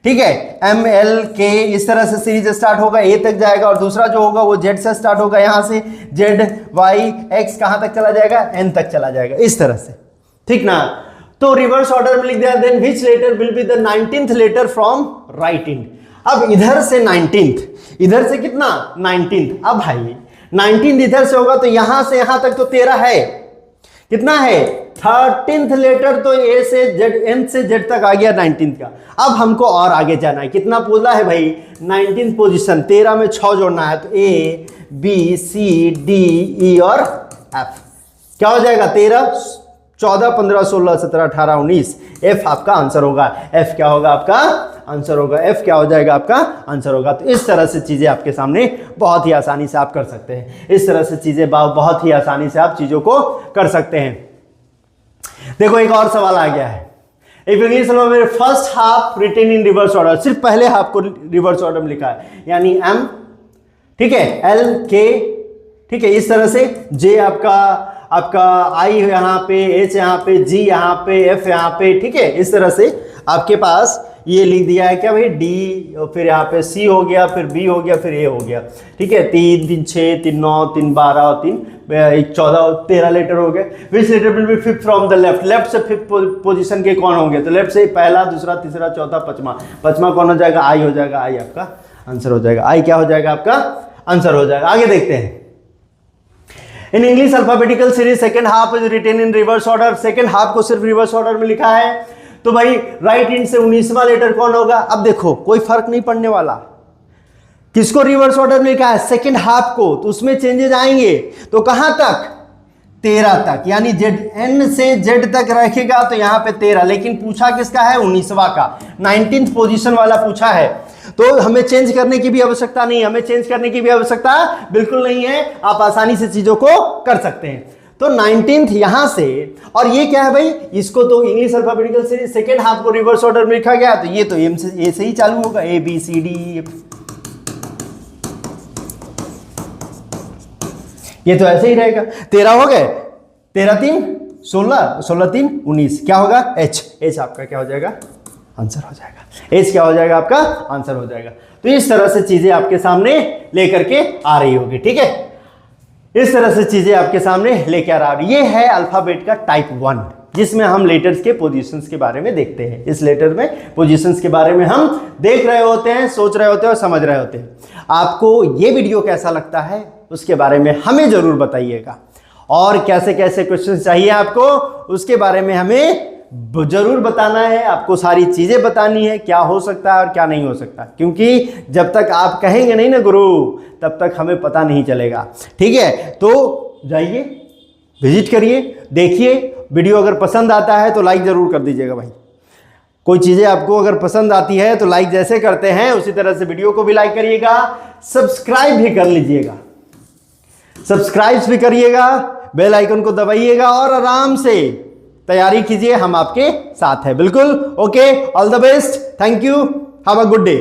ठीक है, एम एल के इस तरह से सीरीज स्टार्ट होगा, ए तक जाएगा, और दूसरा जो होगा वो जेड से स्टार्ट होगा, यहां से जेड वाई एक्स कहां तक चला जाएगा, एन तक चला जाएगा, इस तरह से, ठीक ना। तो रिवर्स ऑर्डर में लिख दिया, then which letter will be the 19th letter from right end. अब इधर से 19th, इधर से कितना 19th, अब भाई 19th इधर से होगा तो यहां से यहां तक तो 13 है, कितना है 13th लेटर, तो ए से जेड, एन से जेड तक आ गया 19th का। अब हमको और आगे जाना है, कितना बोला है भाई 19th पोजीशन, 13 में 6 जोड़ना है, तो ए बी सी डी ई और एफ, क्या हो जाएगा 13 14 15 16 17 18 19, एफ आपका आंसर होगा। एफ क्या होगा आपका आंसर होगा, एफ क्या हो जाएगा आपका आंसर होगा। तो इस तरह से चीजें आपके सामने बहुत ही आसानी से आप कर सकते हैं, इस तरह से चीजें बहुत ही आसानी से आप चीजों को कर सकते हैं। देखो एक और सवाल आ गया है, इफ इंग्लिश में first half retain in reverse order, सिर्फ पहले हाफ को रिवर्स ऑर्डर में लिखा है, यानी एम, ठीक है, एल के, ठीक है, इस तरह से जे आपका आई यहाँ पे, एच यहाँ पे, जी यहाँ पे, एफ यहाँ पे, ठीक है, इस तरह से आपके पास ये लिख दिया है क्या भाई डी, और फिर यहाँ पे सी हो गया, फिर बी हो गया, फिर ए हो गया, ठीक है, 3 3 6 3 9 3 12 और 3 14 13 लेटर हो गए। Which letter will be fifth from the left, left से फिफ्थ पोजीशन के कौन होंगे, तो लेफ्ट से पहला दूसरा तीसरा चौथा पांचवा कौन हो जाएगा, आई हो जाएगा, आई आपका आंसर हो जाएगा, आई क्या हो जाएगा आपका आंसर हो जाएगा। आगे देखते हैं, in English alphabetical series second half is written in reverse order, second half को सिर्फ रिवर्स ऑर्डर में लिखा है, तो भाई राइट हैंड से 19वां लेटर कौन होगा। अब देखो कोई फर्क नहीं पड़ने वाला, किसको रिवर्स ऑर्डर में लिखा है, सेकंड हाफ को, तो उसमें चेंजेस आएंगे, तो कहां तक 13 तक, यानी जेड, एन से जेड तक रखेगा तो यहां पे 13, लेकिन पूछा किसका है 19वां का, 19th पोजीशन वाला पूछा है, तो हमें चेंज करने की भी आवश्यकता नहीं, हमें चेंज करने की भी आवश्यकता बिल्कुल नहीं है, आप आसानी से चीजों को कर सकते हैं। तो 19th यहां से, और ये क्या है भाई, इसको तो इंग्लिश अल्फाबेटिकल से सेकेंड हाफ को रिवर्स ऑर्डर में लिखा गया, तो ये तो एम से ए से ही चालू होगा, ए बी सी डी, ये तो ऐसे ही रहेगा। 13 हो गए, 13 3 16, 16 3 19, क्या होगा एच, एच आपका क्या हो जाएगा आंसर हो जाएगा, एच क्या हो जाएगा आपका आंसर हो जाएगा। तो इस तरह से चीजें आपके सामने लेकर के आ रही होगी, ठीक है, इस तरह से चीजें आपके सामने लेकर आ रही। ये है अल्फाबेट का टाइप 1, जिसमें हम लेटर्स के पोजीशंस के बारे में देखते हैं। इस लेटर में पोजीशंस के बारे में हम देख रहे होते हैं, सोच रहे होते हैं और समझ रहे होते हैं। आपको ये वीडियो कैसा लगता है उसके बारे में हमें जरूर बताइएगा, और कैसे कैसे क्वेश्चन चाहिए आपको उसके बारे में हमें जरूर बताना है, आपको सारी चीजें बतानी है, क्या हो सकता है और क्या नहीं हो सकता, क्योंकि जब तक आप कहेंगे नहीं ना गुरु, तब तक हमें पता नहीं चलेगा, ठीक है। तो जाइए, विजिट करिए, देखिए, वीडियो अगर पसंद आता है तो लाइक जरूर कर दीजिएगा भाई। कोई चीजें आपको अगर पसंद आती है तो लाइक जैसे करते हैं उसी तरह से वीडियो को भी लाइक करिएगा, सब्सक्राइब भी कर लीजिएगा, सब्सक्राइब भी करिएगा, बेल आइकन को दबाइएगा और आराम से तैयारी कीजिए, हम आपके साथ हैं बिल्कुल। Okay, all the best, thank you, have a good day.